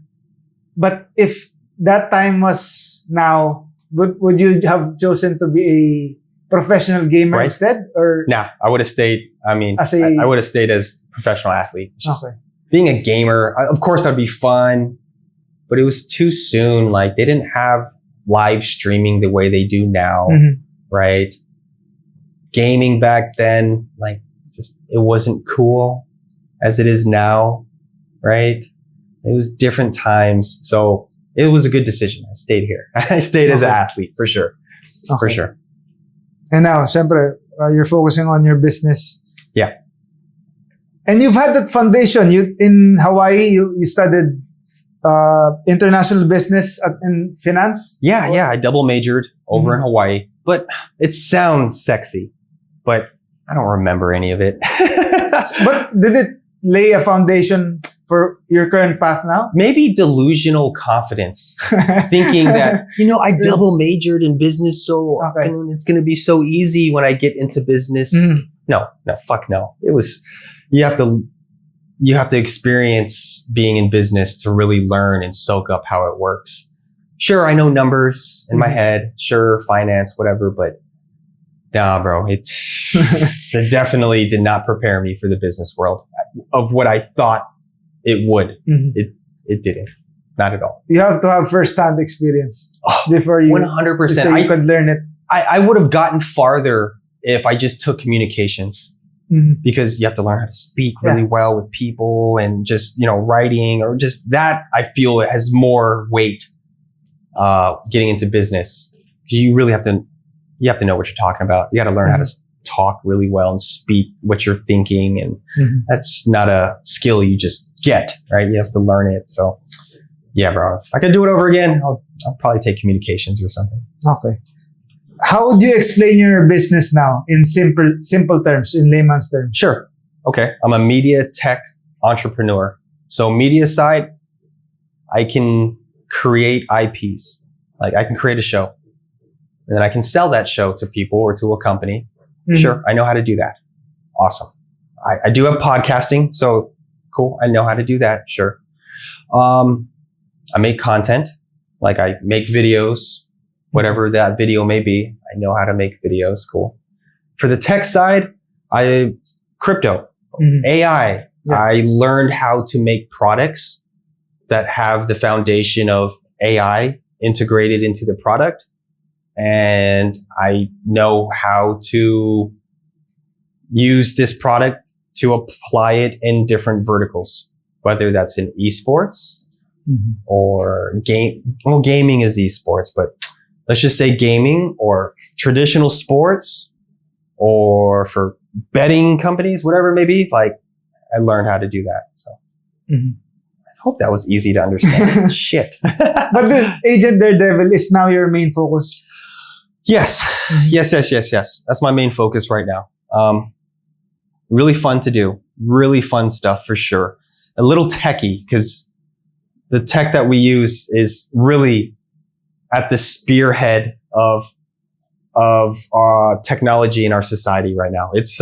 But if that time was now, would you have chosen to be a professional gamer instead? Or nah, I would have stayed. I would have stayed as a professional athlete. Just being a gamer, of course, that'd be fun, but it was too soon. Like they didn't have live streaming the way they do now, right? Gaming back then, it wasn't cool as it is now, right? It was different times. So it was a good decision. I stayed here. I stayed as an athlete for sure. For sure. And now, syempre, you're focusing on your business. Yeah. And you've had that foundation. In Hawaii, you studied international business in finance? Yeah. I double majored over in Hawaii. But it sounds sexy. But I don't remember any of it. But did it lay a foundation for your current path now? Maybe delusional confidence. Thinking that, I double majored in business, so it's going to be so easy when I get into business. No, fuck no. It was, you have to experience being in business to really learn and soak up how it works. Sure, I know numbers in my head. Sure, finance, whatever, but nah, bro, it definitely did not prepare me for the business world of what I thought it would. It didn't. Not at all. You have to have first-hand experience before you 100%. You could learn it. I would have gotten farther if I just took communications because you have to learn how to speak really well with people and just, writing or just that I feel it has more weight getting into business. You really have to know what you're talking about. You got to learn how to talk really well and speak what you're thinking. And that's not a skill you just get, right? You have to learn it. So yeah, bro, if I could do it over again, I'll probably take communications or something. Okay. How would you explain your business now in simple terms, in layman's terms? Sure. Okay. I'm a media tech entrepreneur. So media side, I can create IPs. Like I can create a show and then I can sell that show to people or to a company. Sure. I know how to do that. Awesome. I do have podcasting. So cool. I know how to do that. Sure. I make content. Like I make videos, whatever that video may be. I know how to make videos. Cool. For the tech side, crypto, AI. Yeah. I learned how to make products that have the foundation of AI integrated into the product. and I know how to use this product to apply it in different verticals, whether that's in esports or gaming is esports, but let's just say gaming or traditional sports or for betting companies, whatever it may be. Like, I learned how to do that. So I hope that was easy to understand. Shit. But the Agent Daredevil is now your main focus. Yes. Yes. That's my main focus right now. Really fun to do. Really fun stuff for sure. A little techie, because the tech that we use is really at the spearhead of technology in our society right now. It's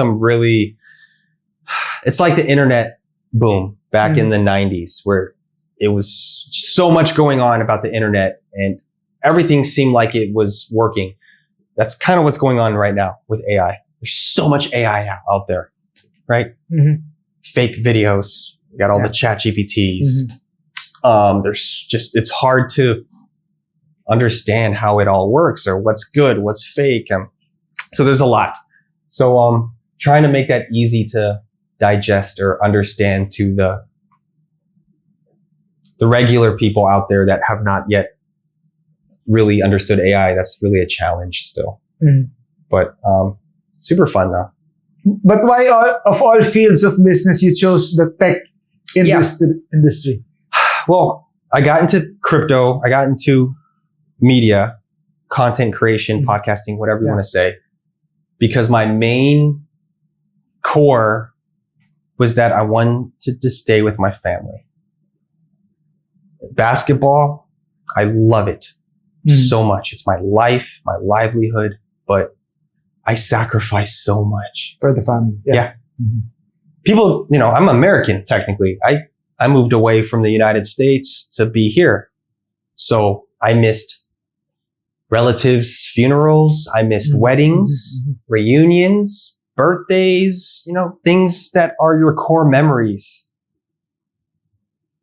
like the internet boom back in the 90s, where it was so much going on about the internet and everything seemed like it was working. That's kind of what's going on right now with AI. There's so much AI out there, right? Fake videos. You got all the chat GPTs. It's hard to understand how it all works or what's good, what's fake. So there's a lot. So trying to make that easy to digest or understand to the regular people out there that have not yet really understood AI. That's really a challenge still. But super fun though. But why of all fields of business you chose the tech industry? Well, I got into crypto. I got into media, content creation, podcasting, whatever you want to say, because my main core was that I wanted to stay with my family. Basketball, I love it so much. It's my life, my livelihood, but I sacrifice so much for the family. Yeah. People, I'm American technically. I moved away from the United States to be here. So I missed relatives' funerals. I missed weddings, reunions, birthdays, things that are your core memories.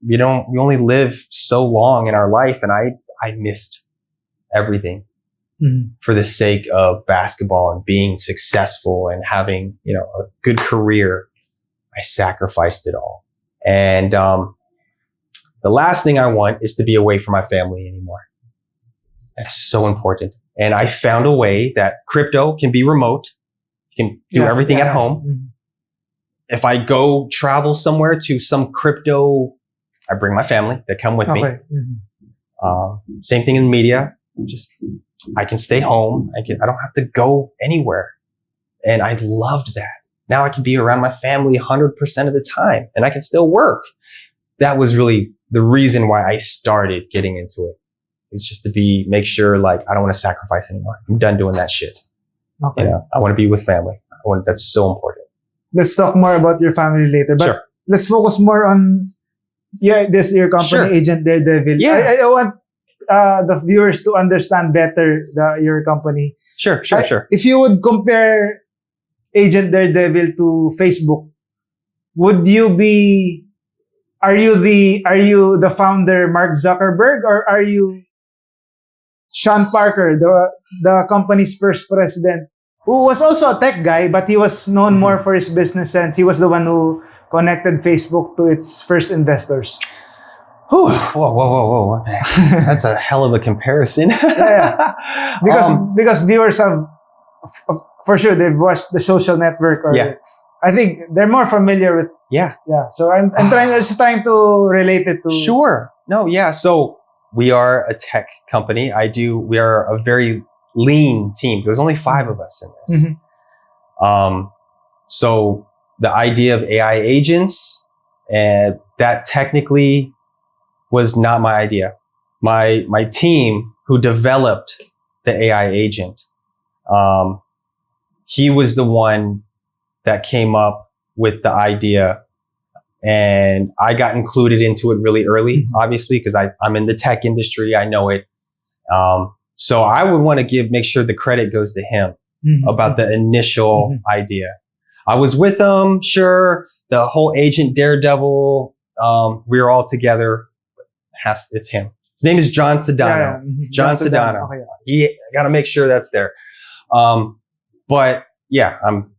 You only live so long in our life, and I missed everything for the sake of basketball and being successful and having, a good career. I sacrificed it all. And the last thing I want is to be away from my family anymore. That's so important. And I found a way that crypto can be remote. You can do everything at home. If I go travel somewhere to some crypto, I bring my family. They come with me. Same thing in media. I can stay home. I don't have to go anywhere. And I loved that. Now I can be around my family 100% of the time and I can still work. That was really the reason why I started getting into it. It's just to make sure I don't want to sacrifice anymore. I'm done doing that shit. I want to be with family. That's so important. Let's talk more about your family later, but let's focus more on your company, Agent Daredevil. Yeah. I want the viewers to understand better your company. Sure. If you would compare Agent Daredevil to Facebook, are you the founder, Mark Zuckerberg, or are you Sean Parker, the company's first president, who was also a tech guy, but he was known more for his business sense? He was the one who connected Facebook to its first investors. Whoa. That's a hell of a comparison. Because viewers have, for sure, they've watched The Social Network, or I think they're more familiar with. So I'm trying to relate it to. Sure. No. Yeah. So we are a tech company. We are a very lean team. There's only 5 of us in this. So the idea of AI agents, and that technically was not my idea. My team who developed the AI agent, he was the one that came up with the idea, and I got included into it really early, obviously, because I'm in the tech industry. I know it. So I would want to make sure the credit goes to him about the initial idea. I was with him, sure. The whole Agent Daredevil, we were all together. It's him. His name is John Sedano. John Sedano. Okay. Got to make sure that's there. But yeah, I'm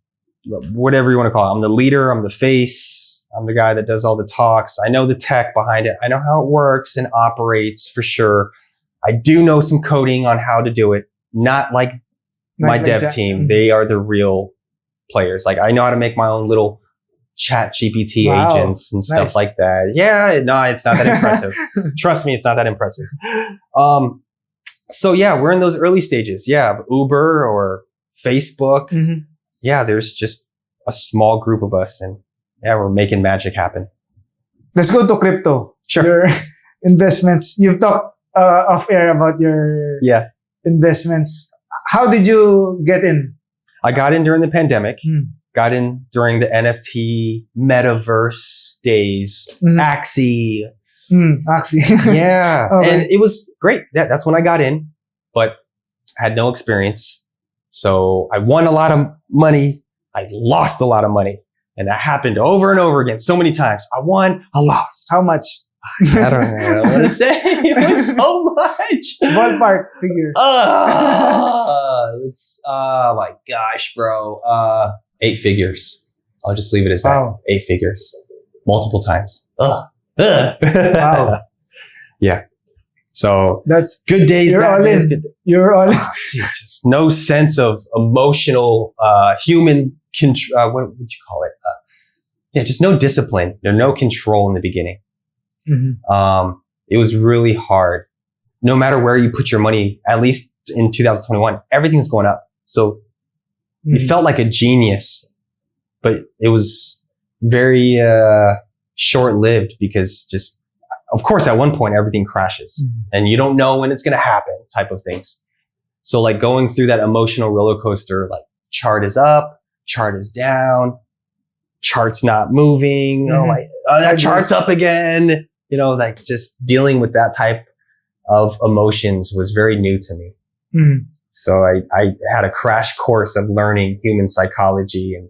whatever you want to call it. I'm the leader. I'm the face. I'm the guy that does all the talks. I know the tech behind it. I know how it works and operates for sure. I do know some coding on how to do it. Not like my dev team. They are the real players. Like I know how to make my own little chat GPT agents and stuff like that. Yeah, no, it's not that impressive. Trust me, it's not that impressive. So yeah, we're in those early stages. Yeah, of Uber or Facebook. Yeah, there's just a small group of us and yeah, we're making magic happen. Let's go to crypto. Sure. Your investments. You've talked off air about your investments. How did you get in? I got in during the pandemic. Got in during the NFT metaverse days. Axie. Axie. Yeah. And it was great. That's when I got in, but I had no experience. So I won a lot of money. I lost a lot of money. And that happened over and over again so many times. I won, I lost. How much? I don't know what I want to say. It was so much. Ballpark figure. Oh my gosh, bro. 8 figures. I'll just leave it as that. 8 figures. Multiple times. Wow. Yeah. So that's good days. You're all in. Good. You're all in. Dude, just no sense of emotional, human control. What would you call it? Yeah, just no discipline. There's no control in the beginning. It was really hard. No matter where you put your money, at least in 2021, everything's going up. So it felt like a genius, but it was very short-lived because just, of course, at one point, everything crashes and you don't know when it's going to happen type of things. So like going through that emotional roller coaster, like chart is up, chart is down, chart's not moving. That chart's up again. You know, like just dealing with that type of emotions was very new to me. So I had a crash course of learning human psychology and,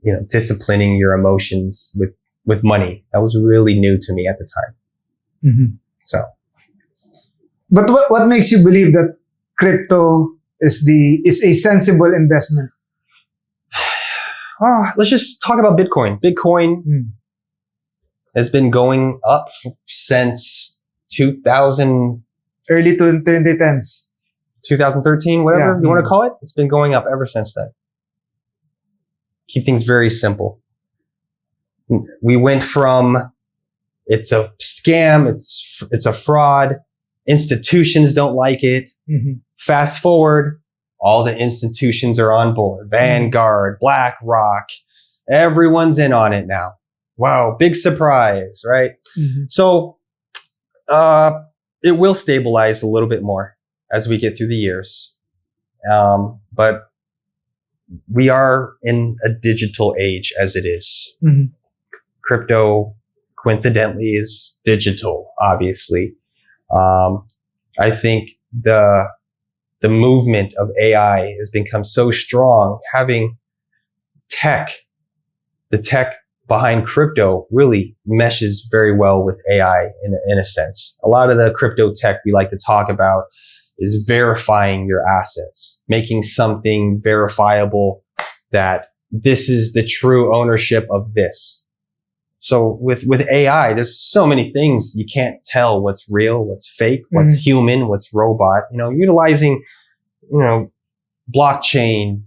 you know, disciplining your emotions with money. That was really new to me at the time. So. But what makes you believe that crypto is a sensible investment? Let's just talk about Bitcoin. Bitcoin has been going up since 2000. Early 2010s. 2013, whatever you want to call it. It's been going up ever since then. Keep things very simple. We went from it's a scam, it's a fraud, institutions don't like it. Fast forward, all the institutions are on board. Vanguard, BlackRock, everyone's in on it now. Wow, big surprise, right? So it will stabilize a little bit more as we get through the years. But we are in a digital age as it is. Crypto, coincidentally, is digital, obviously. I think the movement of AI has become so strong. Having the tech behind crypto really meshes very well with AI in a sense. A lot of the crypto tech we like to talk about is verifying your assets, making something verifiable that this is the true ownership of this. So with AI, there's so many things you can't tell what's real, what's fake, what's human, what's robot. You know, utilizing, you know, blockchain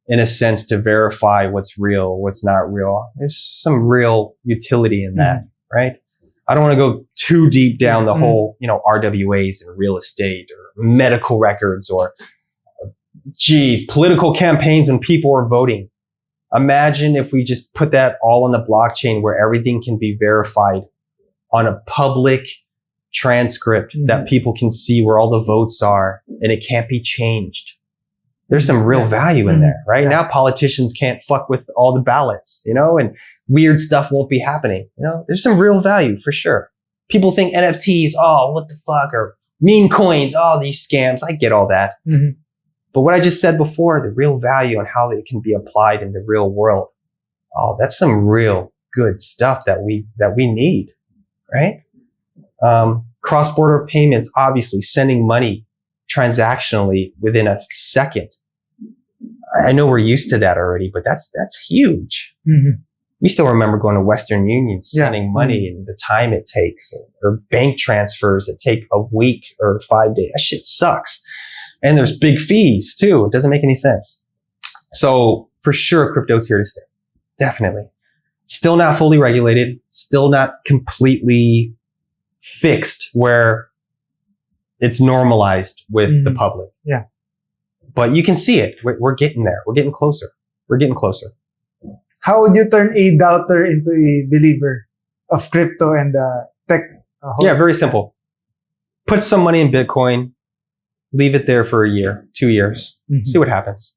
in a sense to verify what's real, what's not real. There's some real utility in that, right? I don't want to go too deep down the whole, you know, RWAs and real estate or medical records or, political campaigns when people are voting. Imagine if we just put that all on the blockchain where everything can be verified on a public transcript that people can see where all the votes are and it can't be changed. There's some real value in there, right? Now politicians can't fuck with all the ballots, you know, and weird stuff won't be happening. You know, there's some real value for sure. People think NFTs, oh, what the fuck, or meme coins, oh, these scams. I get all that. But what I just said before, the real value and how it can be applied in the real world. Oh, that's some real good stuff that we need, right? Cross-border payments, obviously sending money transactionally within a second. I know we're used to that already, but that's huge. Mm-hmm. We still remember going to Western Union, sending money and the time it takes, or bank transfers that take a week or 5 days. That shit sucks. And there's big fees too. It doesn't make any sense. So for sure, crypto's here to stay. Definitely. Still not fully regulated. Still not completely fixed where it's normalized with the public. Yeah. But you can see it. We're getting there. We're getting closer. We're getting closer. How would you turn a doubter into a believer of crypto and tech? Yeah, very simple. Put some money in Bitcoin, leave it there for a year, 2 years, see what happens.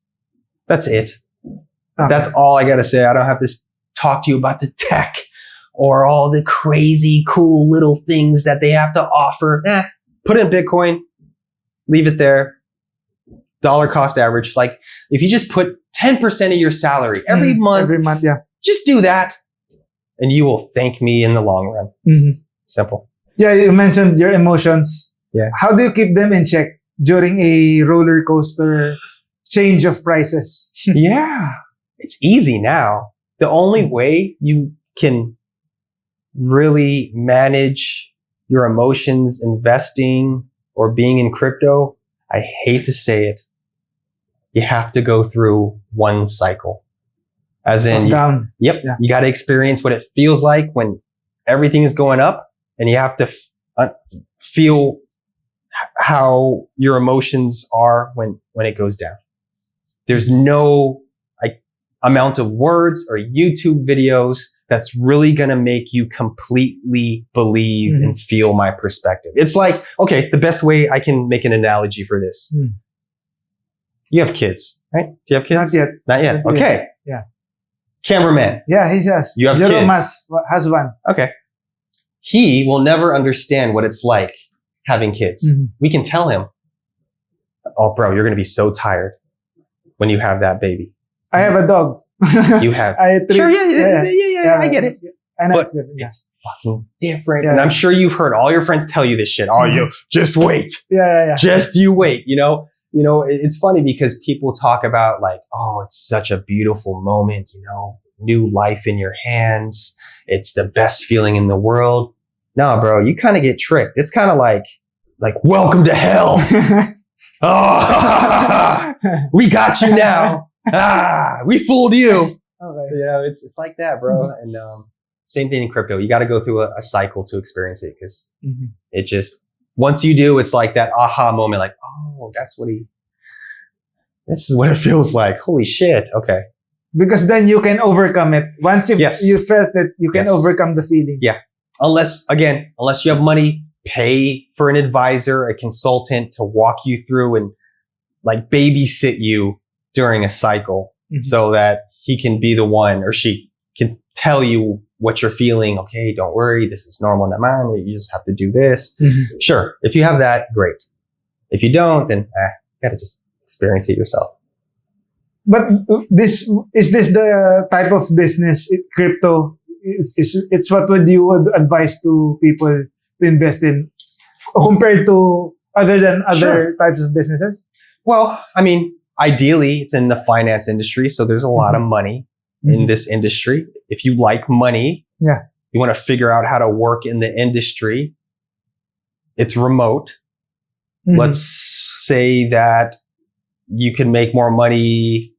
That's it. Okay. That's all I got to say. I don't have to talk to you about the tech or all the crazy, cool little things that they have to offer. Put it in Bitcoin, leave it there. Dollar cost average. Like if you just put 10% of your salary every month, just do that and you will thank me in the long run. Simple. Yeah. You mentioned your emotions. Yeah. How do you keep them in check during a roller coaster change of prices? Yeah. It's easy now. The only way you can really manage your emotions investing or being in crypto, I hate to say it, you have to go through one cycle. As in, you got to experience what it feels like when everything is going up, and you have to feel how your emotions are when it goes down. There's no amount of words or YouTube videos that's really going to make you completely believe and feel my perspective. It's like, okay, the best way I can make an analogy for this. You have kids, right? Do you have kids? Not yet. Not yet. Okay. Yeah. Cameraman. Yeah, he has. You have kids. Has one. Okay. He will never understand what it's like having kids. We can tell him, oh, bro, you're going to be so tired when you have that baby. I have a dog. You have. I have 3. Sure, yeah, I get it. And but it's fucking different. And I'm sure you've heard all your friends tell you this shit. Oh, you just wait. Yeah. Just you wait, you know? It's funny because people talk about like, oh, it's such a beautiful moment, new life in your hands. It's the best feeling in the world. No, bro, you kind of get tricked. It's kind of like welcome to hell. Oh, we got you now. We fooled you. Okay. It's like that, bro. And same thing in crypto. You got to go through a cycle to experience it because it just, once you do, it's like that aha moment, like, oh, this is what it feels like. Holy shit. Okay. Because then you can overcome it. Once you felt it, you can overcome the feeling. Yeah. Unless you have money, pay for an advisor, a consultant to walk you through and like babysit you during a cycle so that he can be the one or she can tell you what you're feeling. Okay, don't worry. This is normal. You just have to do this. Sure. If you have that, great. If you don't, then you gotta just experience it yourself. But is this the type of business crypto? It's what would you advise to people to invest in compared to other types of businesses? Well, I mean, ideally, it's in the finance industry, so there's a lot of money in this industry. If you like money, you want to figure out how to work in the industry. It's remote. Let's say that you can make more money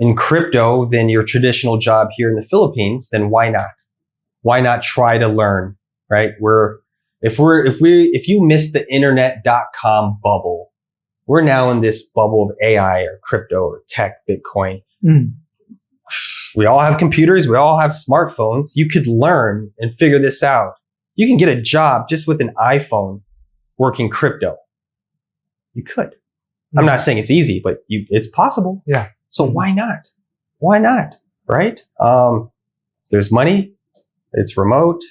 in crypto than your traditional job here in the Philippines, then why not? Why not try to learn, right? If you missed the internet.com bubble, we're now in this bubble of AI or crypto or tech, Bitcoin. We all have computers. We all have smartphones. You could learn and figure this out. You can get a job just with an iPhone working crypto. You could. I'm not saying it's easy, but it's possible. Yeah. So why not? Why not? Right? There's money. It's remote.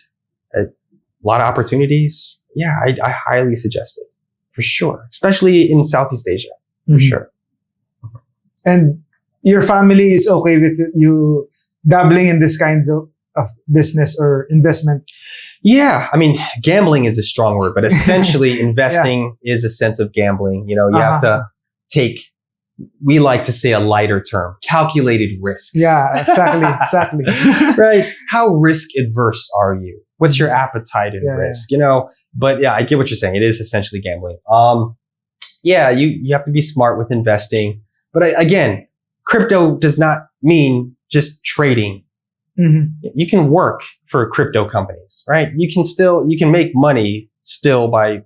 A lot of opportunities. Yeah, I highly suggest it for sure, especially in Southeast Asia for sure. And your family is okay with you dabbling in this kinds of of business or investment? Yeah, I mean, gambling is a strong word, but essentially investing is a sense of gambling. You know, you have to take, we like to say a lighter term, calculated risks. Yeah, exactly. Right? How risk adverse are you? What's your appetite in risk? You know, but yeah, I get what you're saying. It is essentially gambling. Yeah, you have to be smart with investing. But again, crypto does not mean just trading. You can work for crypto companies, right? You can make money still by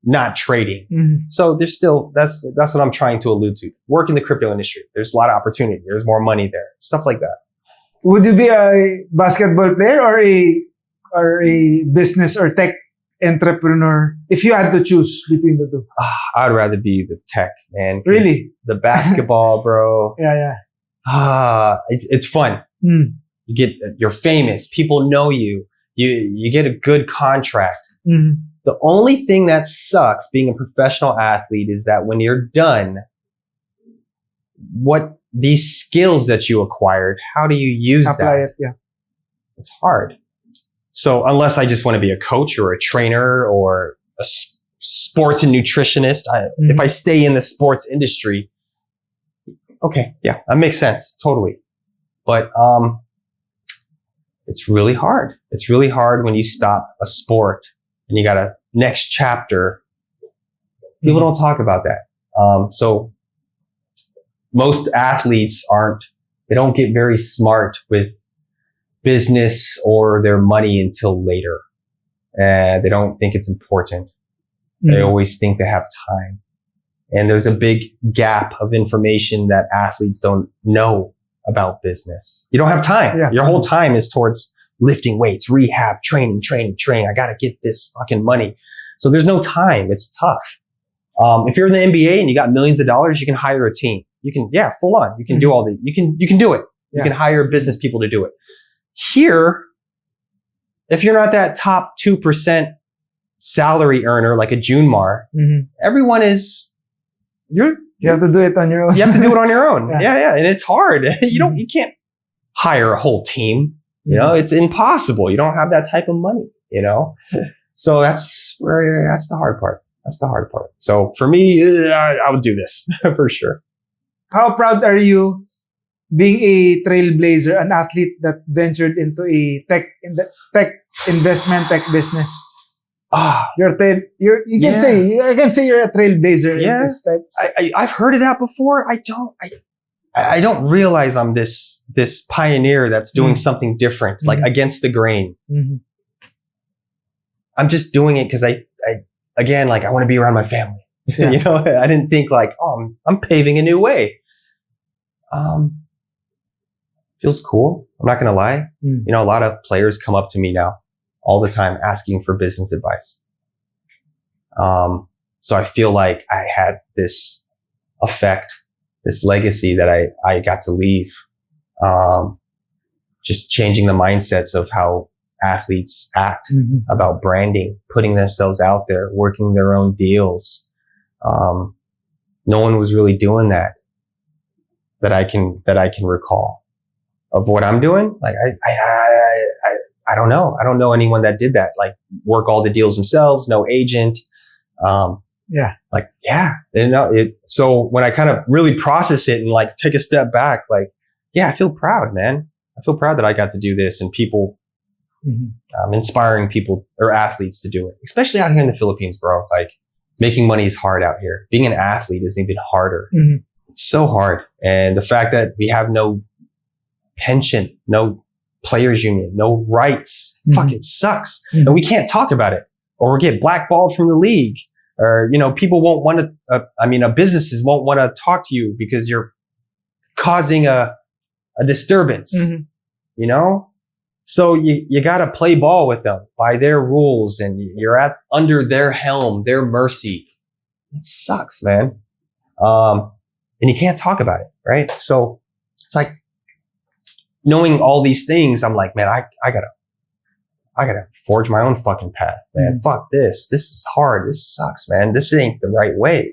not trading. So there's still, that's what I'm trying to allude to. Work in the crypto industry. There's a lot of opportunity. There's more money there. Stuff like that. Would you be a basketball player or a business or tech entrepreneur if you had to choose between the two? I'd rather be the tech, man. Really? The basketball, bro. Yeah. It's fun. You're famous. People know you. You get a good contract. The only thing that sucks being a professional athlete is that when you're done, what these skills that you acquired, how do you use Apply that? it, yeah. It's hard. So unless I just want to be a coach or a trainer or a sports and nutritionist, if I stay in the sports industry, okay, yeah, that makes sense, totally. But it's really hard. It's really hard when you stop a sport and you got a next chapter. People don't talk about that. So most athletes they don't get very smart with business or their money until later. They don't think it's important. They always think they have time. And there's a big gap of information that athletes don't know about business. You don't have time. Yeah. Your whole time is towards lifting weights, rehab, training. I got to get this fucking money. So there's no time. It's tough. If you're in the NBA and you got millions of dollars, you can hire a team. You can, full on. You can do all you can do it. You can hire business people to do it. Here, if you're not that top 2% salary earner, like a Junmar, everyone is, you have to do it on your own. You have to do it on your own. Yeah. And it's hard. You can't hire a whole team. You know, it's impossible. You don't have that type of money, you know? So that's the hard part. That's the hard part. So for me, I would do this for sure. How proud are you being a trailblazer, an athlete that ventured into a tech investment, tech business? I can say you're a trailblazer. Yeah. I've heard of that before. I don't realize I'm this pioneer that's doing something different, like against the grain. I'm just doing it because I want to be around my family. You know, I didn't think like, oh, I'm paving a new way. Feels cool. I'm not going to lie. You know, a lot of players come up to me now all the time asking for business advice. So I feel like I had this effect, this legacy that I got to leave. Just changing the mindsets of how athletes act about branding, putting themselves out there, working their own deals. No one was really doing that I can recall. Of what I'm doing, like I don't know. I don't know anyone that did that. Like work all the deals themselves, no agent. So when I kind of really process it and like take a step back, like, I feel proud, man. I feel proud that I got to do this and people, inspiring people or athletes to do it, especially out here in the Philippines, bro. Like making money is hard out here. Being an athlete is even harder. It's so hard. And the fact that we have no pension, no players union, no rights, fuck, it sucks. And we can't talk about it or we get blackballed from the league or, you know, people won't want to, businesses won't want to talk to you because you're causing a disturbance, you know? So you got to play ball with them by their rules and you're under their helm, their mercy. It sucks, man. And you can't talk about it. Right. So it's like, knowing all these things, I'm like, man, I gotta forge my own fucking path, man. Fuck this. This is hard. This sucks, man. This ain't the right way.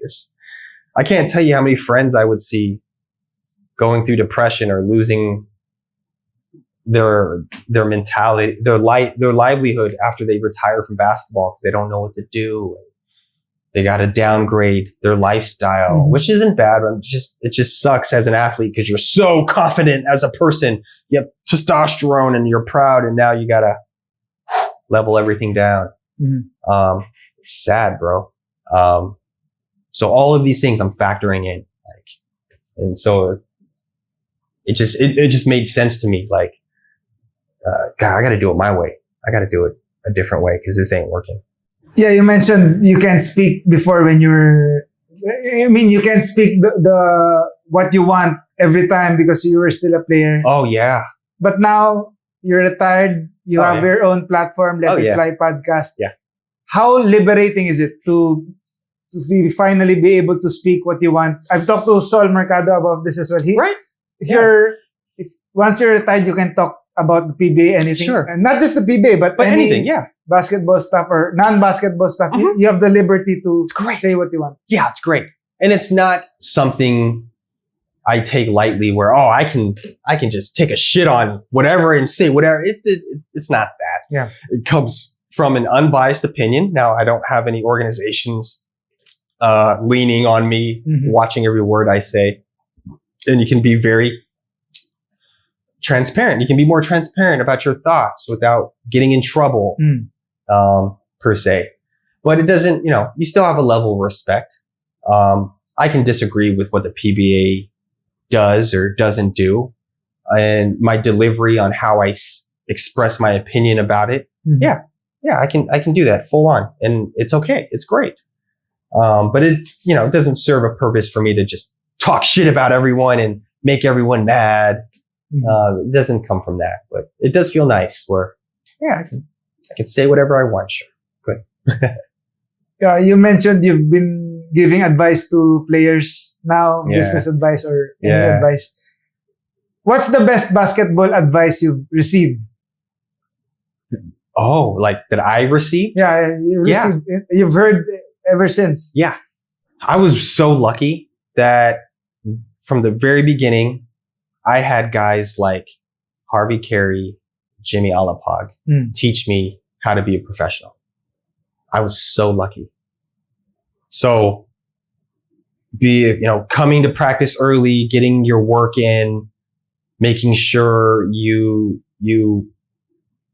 I can't tell you how many friends I would see going through depression or losing their mentality, their livelihood after they retire from basketball because they don't know what to do. They got to downgrade their lifestyle, which isn't bad. But it just sucks as an athlete because you're so confident as a person. You have testosterone and you're proud, and now you got to level everything down. It's sad, bro. So all of these things I'm factoring in, and so it just made sense to me. Like, God, I got to do it my way. I got to do it a different way because this ain't working. Yeah, you mentioned you can't speak before when you're. I mean, you can't speak the what you want every time because you were still a player. Oh yeah. But now you're retired. You have your own platform, Let It Fly podcast. Yeah. How liberating is it to finally be able to speak what you want? I've talked to Sol Mercado about this as well. If once you're retired, you can talk about the PBA, anything. Sure. And not just the PBA, but anything, yeah. Basketball stuff or non-basketball stuff. You have the liberty to say what you want. Yeah, it's great. And it's not something I take lightly where, I can just take a shit on whatever and say whatever. It's not that. Yeah. It comes from an unbiased opinion. Now, I don't have any organizations leaning on me, watching every word I say. And you can be very transparent. You can be more transparent about your thoughts without getting in trouble, per se. But it doesn't, you still have a level of respect. I can disagree with what the PBA does or doesn't do, and my delivery on how I express my opinion about it. Yeah, I can do that full on, and it's okay. It's great. But it doesn't serve a purpose for me to just talk shit about everyone and make everyone mad. It doesn't come from that, but it does feel nice where, I can say whatever I want. Sure. Good. You mentioned you've been giving advice to players now, business advice or any advice. What's the best basketball advice you've received? Oh, like that I received? Yeah, you received it. You've heard ever since. Yeah. I was so lucky that from the very beginning, I had guys like Harvey Carey, Jimmy Alapog teach me how to be a professional. I was so lucky. So coming to practice early, getting your work in, making sure you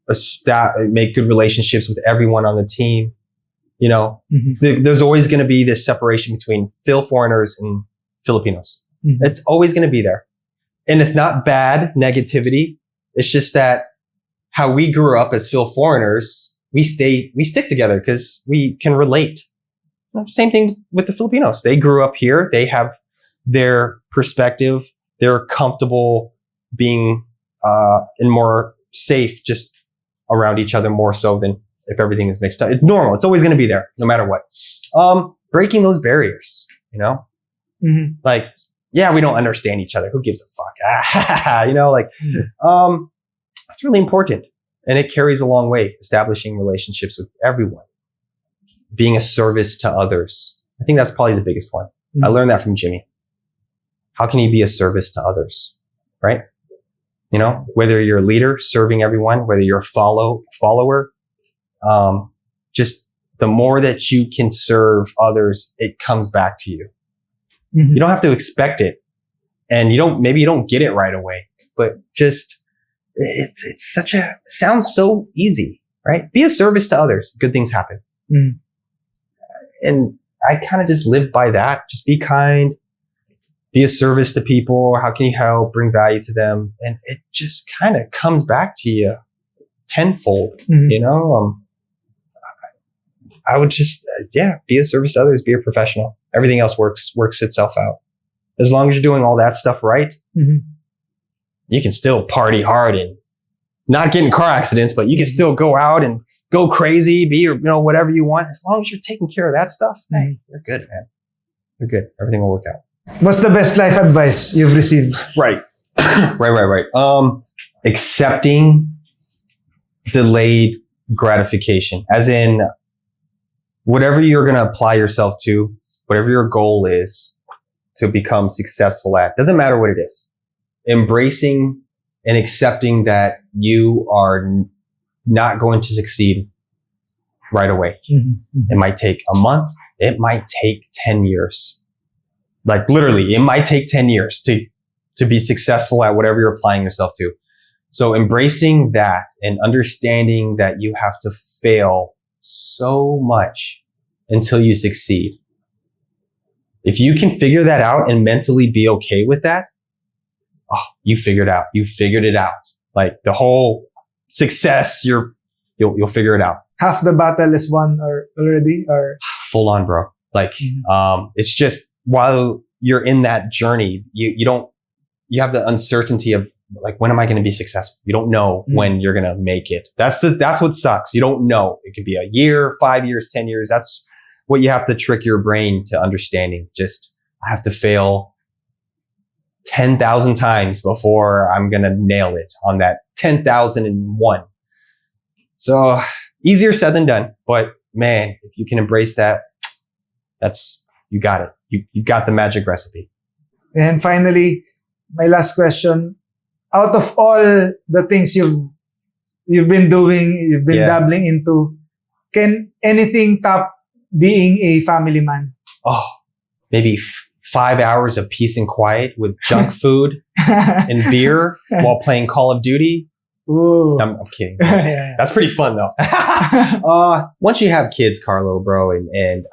make good relationships with everyone on the team. There's always going to be this separation between Phil foreigners and Filipinos. It's always going to be there. And it's not bad negativity. It's just that how we grew up as Phil foreigners, we stick together because we can relate. Same thing with the Filipinos. They grew up here. They have their perspective. They're comfortable being and more safe just around each other more so than if everything is mixed up. It's normal. It's always going to be there no matter what. Breaking those barriers, like, yeah, we don't understand each other. Who gives a fuck? That's really important. And it carries a long way, establishing relationships with everyone, being a service to others. I think that's probably the biggest one. I learned that from Jimmy. How can you be a service to others? Right? Whether you're a leader serving everyone, whether you're a follower, just the more that you can serve others, it comes back to you. You don't have to expect it, and maybe you don't get it right away, but just, sounds so easy, right? Be a service to others. Good things happen. And I kind of just live by that. Just be kind, be a service to people. How can you help? Bring value to them. And it just kind of comes back to you tenfold, I would just, be a service to others, be a professional. Everything else works itself out. As long as you're doing all that stuff right, you can still party hard and not get in car accidents, but you can still go out and go crazy, be whatever you want. As long as you're taking care of that stuff, hey, you're good, man. You're good. Everything will work out. What's the best life advice you've received? Right. Right. Accepting delayed gratification, as in whatever you're going to apply yourself to, whatever your goal is to become successful at, doesn't matter what it is. Embracing and accepting that you are not going to succeed right away. It might take a month. It might take 10 years. Like literally, it might take 10 years to be successful at whatever you're applying yourself to. So embracing that and understanding that you have to fail so much until you succeed. If you can figure that out and mentally be okay with that, oh, you figured out. You figured it out. Like the whole success, you'll figure it out. Half the battle is won already, or full on, bro. Like, it's just while you're in that journey, you have the uncertainty of like, when am I going to be successful? You don't know when you're going to make it. That's what sucks. You don't know. It could be a year, 5 years, 10 years. That's what you have to trick your brain to understanding. Just, I have to fail 10,000 times before I'm going to nail it on that 10,001. So easier said than done, but man, if you can embrace that, you got it. You got the magic recipe. And finally, my last question. Out of all the things you've been doing, you've been dabbling into, can anything top being a family man? Oh, maybe 5 hours of peace and quiet with junk food and beer while playing Call of Duty. Ooh. I'm kidding. That's pretty fun though. Once you have kids, Carlo, bro, and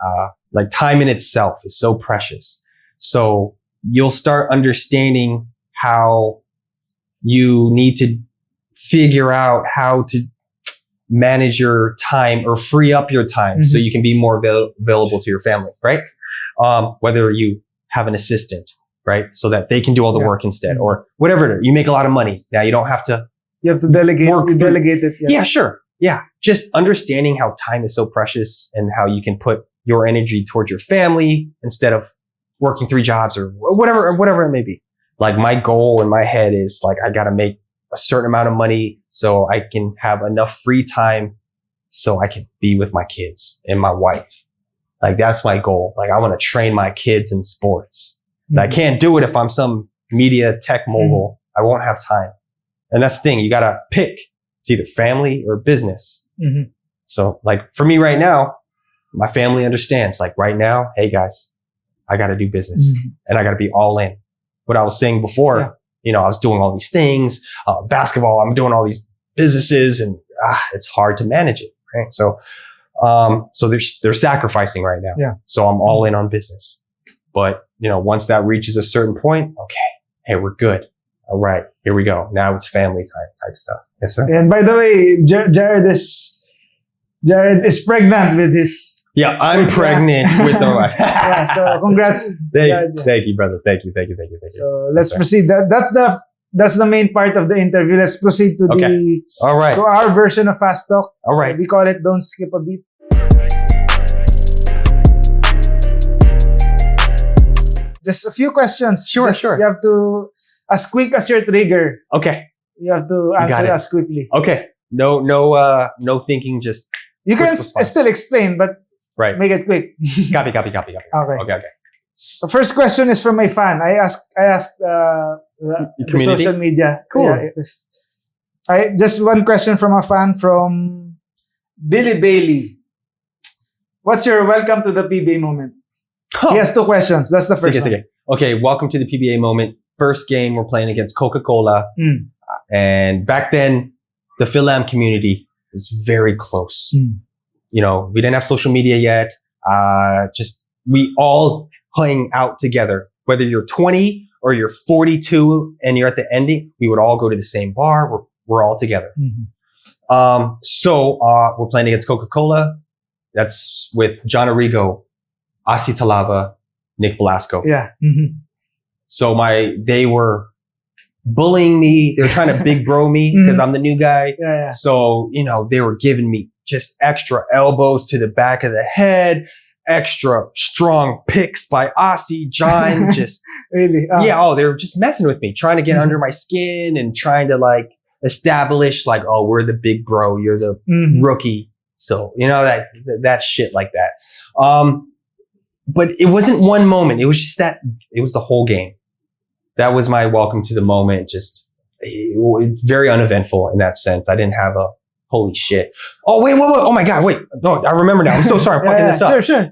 like time in itself is so precious. So you'll start understanding how you need to figure out how to manage your time or free up your time so you can be more available to your family, right? Whether you have an assistant, right? So that they can do all the work instead, or whatever it is. You make a lot of money. Now you don't have to. You have to delegate it. Yeah, sure. Yeah. Just understanding how time is so precious and how you can put your energy towards your family instead of working 3 jobs or whatever it may be. Like my goal in my head is like, I got to make a certain amount of money so I can have enough free time so I can be with my kids and my wife. Like that's my goal. Like I want to train my kids in sports. And I can't do it if I'm some media tech mogul. I won't have time. And that's the thing. You got to pick. It's either family or business. So like for me right now, my family understands like right now, hey guys, I got to do business and I got to be all in. What I was saying before, you know, I was doing all these things, basketball, I'm doing all these businesses and it's hard to manage it. Right. So, they're sacrificing right now. Yeah. So I'm all in on business, but you know, once that reaches a certain point, okay, hey, we're good. All right, here we go. Now it's family time type stuff. Yes, sir. And by the way, Jared is pregnant with his. Yeah, I'm pregnant with the wife. So congrats. Thank you, brother. Thank you. So let's proceed. That's the main part of the interview. Let's proceed to to our version of Fast Talk. All right. We call it Don't Skip a Beat. Just a few questions. Sure. You have to, as quick as your trigger. Okay. You have to answer as quickly. Okay. No thinking. Just you can still explain, but make it quick. Copy. Okay. The first question is from my fan. I asked the social media. Cool. Just one question from a fan from Billy Bailey. What's your welcome to the PBA moment? He has 2 questions. That's the first one. Okay, welcome to the PBA moment. First game, we're playing against Coca-Cola. And back then, the Fil-Am community was very close. You know, we didn't have social media yet. We all hang out together. Whether you're 20 or you're 42 and you're at the ending, we would all go to the same bar. We're all together. So we're playing against Coca-Cola. That's with John Arrigo, Asi Talava, Nick Velasco. Yeah. So they were bullying me. They were trying to big bro me because I'm the new guy. Yeah. So, you know, they were giving me just extra elbows to the back of the head, extra strong picks by Asi, John, just really? they were just messing with me, trying to get under my skin and trying to like establish like, oh, we're the big bro, you're the rookie. So, you know, that shit like that. But it wasn't one moment. It was just it was the whole game. That was my welcome to the moment. Just very uneventful in that sense. I didn't have a holy shit. Oh, wait. Oh my God, wait. No, I remember now. I'm so sorry. I'm fucking this up. Sure.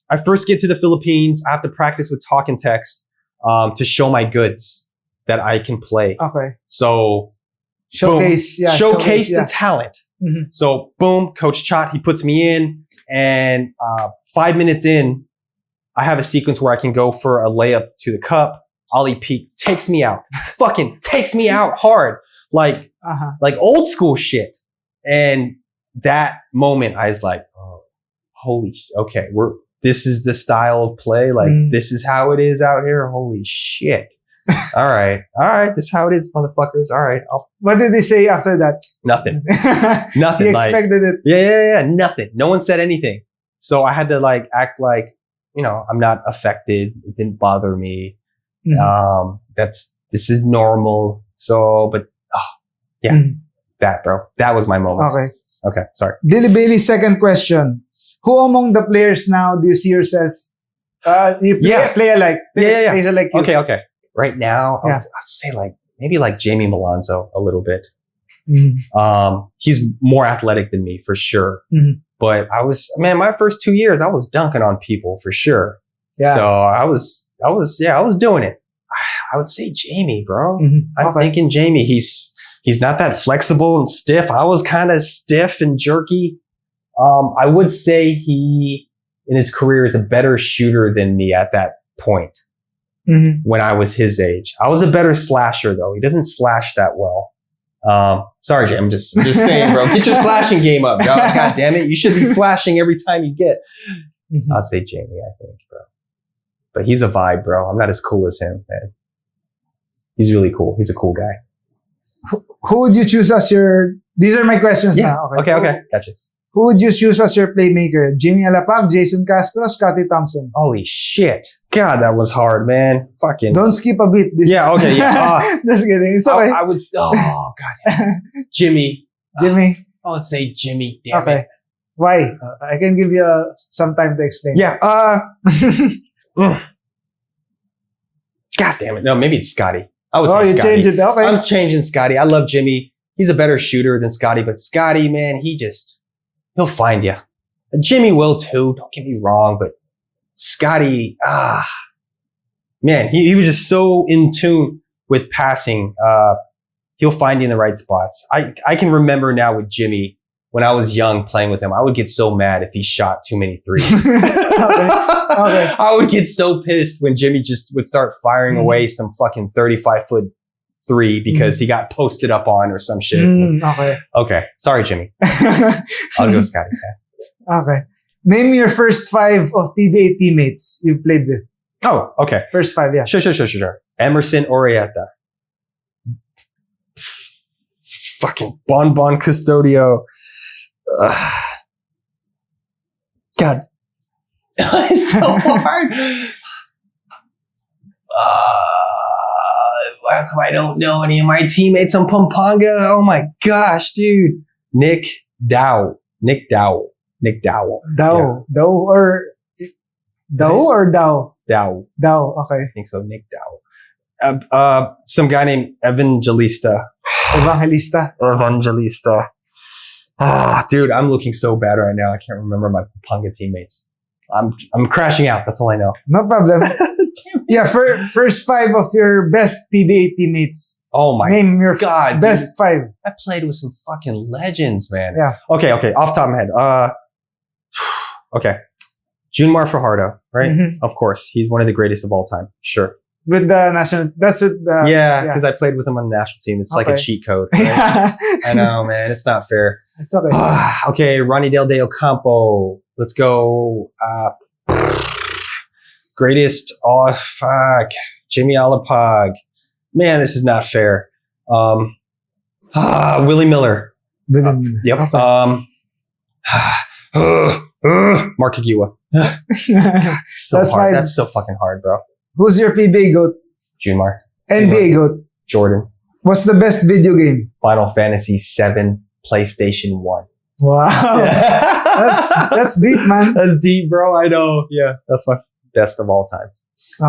I first get to the Philippines. I have to practice with talk and text to show my goods that I can play. Okay. So showcase the talent. Mm-hmm. So boom, Coach Chot, he puts me in, and 5 minutes in, I have a sequence where I can go for a layup to the cup. Ollie Peak takes me out. Fucking takes me out hard. Like old school shit. And that moment, I was like, oh, holy okay, this is the style of play. Like, this is how it is out here. Holy shit. All right. This is how it is, motherfuckers. All right. What did they say after that? Nothing. He expected it. Yeah. Nothing. No one said anything. So I had to like act like, I'm not affected. It didn't bother me. This is normal. So, but that, bro. That was my moment. Okay. Sorry. Billy Bailey's second question. Who among the players now do you see yourself? You play alike. Plays alike you. Okay. Right now, I'd say maybe Jamie Malonzo a little bit. He's more athletic than me for sure. But my first 2 years, I was dunking on people for sure. Yeah. So I was doing it. I would say Jamie, bro. I'm thinking Jamie. He's not that flexible and stiff. I was kind of stiff and jerky. I would say he, in his career, is a better shooter than me at that point. When I was his age, I was a better slasher though. He doesn't slash that well. Sorry, Jay, I'm just saying, bro. Get your slashing game up, dog. God damn it, you should be slashing every time you get. I'll say Jamie, I think, bro. But he's a vibe, bro. I'm not as cool as him, man. He's really cool. He's a cool guy. Who would you choose as your? These are my questions now. Okay. Gotcha. Who would you choose as your playmaker? Jimmy Alapag, Jason Castro, Scotty Thompson. Holy shit. God, that was hard, man. Fucking. Don't skip a beat. Okay. Just kidding. It's okay. I would. Oh, God. Jimmy. Jimmy. I would say Jimmy. Damn it. Why? I can give you some time to explain. Yeah. God damn it. No, maybe it's Scotty. I would say Scotty. Changed it. Okay. I was changing Scotty. I love Jimmy. He's a better shooter than Scotty, but Scotty, man, he'll find you. Jimmy will too. Don't get me wrong, but Scotty, man, he was just so in tune with passing. He'll find you in the right spots. I can remember now with Jimmy, when I was young playing with him, I would get so mad if he shot too many threes. I would get so pissed when Jimmy just would start firing away some fucking 35-foot three because he got posted up on or some shit. Okay. Sorry, Jimmy. I'll go Scotty. Okay. Name your first 5 of PBA teammates you've played with. Oh, okay. First 5, yeah. Sure. Emerson Orieta. Fucking Bon Custodio. God. It's so hard. How come I don't know any of my teammates on Pampanga? Oh my gosh, dude. Nick Dow. Dow or Dow? Dow, okay. I think so, Nick Dow. Some guy named Evangelista. Dude, I'm looking so bad right now. I can't remember my Pampanga teammates. I'm crashing out. That's all I know. No problem. Yeah, first 5 of your best PBA teammates. Oh my Name your God, best dude. 5. I played with some fucking legends, man. Yeah. Okay. Off the top of my head. Okay. Junmar Fajardo, right? Of course. He's one of the greatest of all time. Sure. With the national, that's with the... Yeah, because I played with him on the national team. It's like a cheat code. Right? I know, man. It's not fair. It's okay. Okay, Ronnie Del De Ocampo. Let's go. Greatest. Oh, fuck. Jimmy Alapag. Man, this is not fair. Willie Miller. Yep. Okay. Mark Agiwa. So That's hard. fine. That's so fucking hard, bro. Who's your PBA GOAT? Junmar. NBA GOAT? Jordan. What's the best video game? Final Fantasy 7, PlayStation 1. Wow. That's deep, man. That's deep, bro. I know. Yeah, that's my best of all time.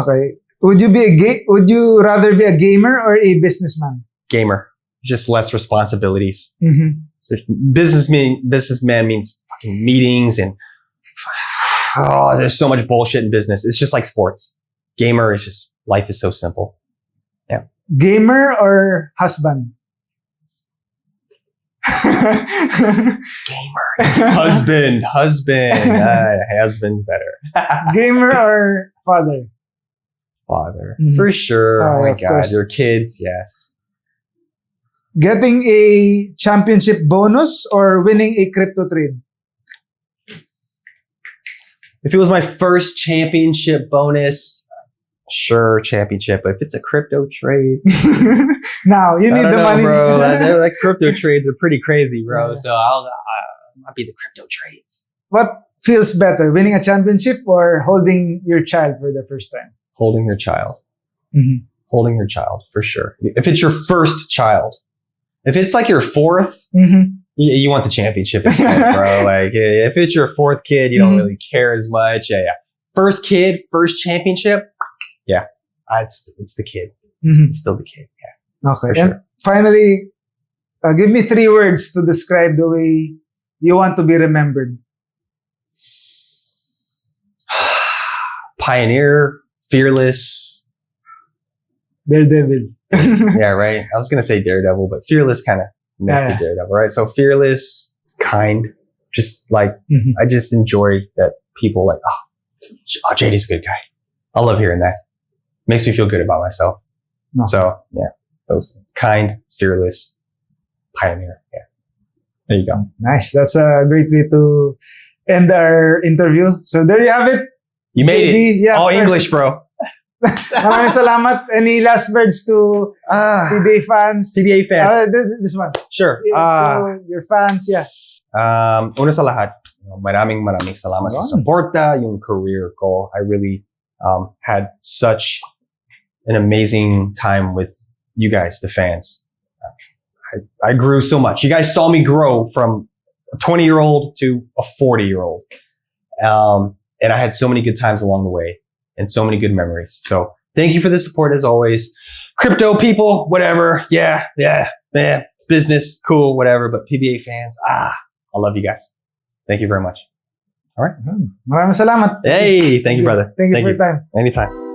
Okay. Would you rather be a gamer or a businessman? gamer. Just less responsibilities. Mm-hmm. Businessman means fucking meetings and there's so much bullshit in business. It's just like sports. Gamer is just, life is so simple. Yeah. Gamer or husband? Gamer. Husband. Husband's better. Gamer or father? Father. Mhm. For sure. Oh my of God. course. Your kids, yes. Getting a championship bonus or winning a crypto trade? If it was my first championship bonus, sure, championship. But if it's a crypto trade, Now, you need I don't the know, money. bro. That crypto trades are pretty crazy, bro. Yeah. So I'll be the crypto trades. What feels better, winning a championship or holding your child for the first time? Holding your child. Mm-hmm. Holding your child, for sure. If it's your first child. If it's like your fourth, Mm-hmm. you want the championship instead, bro. Like, if it's your fourth kid, you don't Mhm. really care as much. Yeah. First kid, first championship. Yeah. It's the kid. Mm-hmm. It's still the kid. Yeah. Okay. For And sure. finally, give me 3 words to describe the way you want to be remembered. Pioneer, fearless. Daredevil. Yeah, right. I was going to say Daredevil, but fearless kind of missed Yeah. the Daredevil, right? So fearless, kind, just like, Mhm. I just enjoy that people like, oh, JD's a good guy. I love hearing that. Makes me feel good about myself. No. So yeah, those kind, fearless, pioneer. Yeah. There you go. Nice. That's a great way to end our interview. So there you have it. You made JD, it. yeah, All first- English, bro. Maraming salamat. Any last words to PBA fans? PBA fans. This one. Sure. To your fans, yeah. Una sa lahat, maraming salamat sa suporta, yung career ko. I really had such an amazing time with you guys, the fans. I grew so much. You guys saw me grow from a 20-year-old to a 40-year-old. And I had so many good times along the way and so many good memories. So thank you for the support as always. Crypto people, whatever. Yeah. Business, cool, whatever. But PBA fans, I love you guys. Thank you very much. All right. Maraming salamat. Hey, thank you, brother. Thank you for your time. Anytime.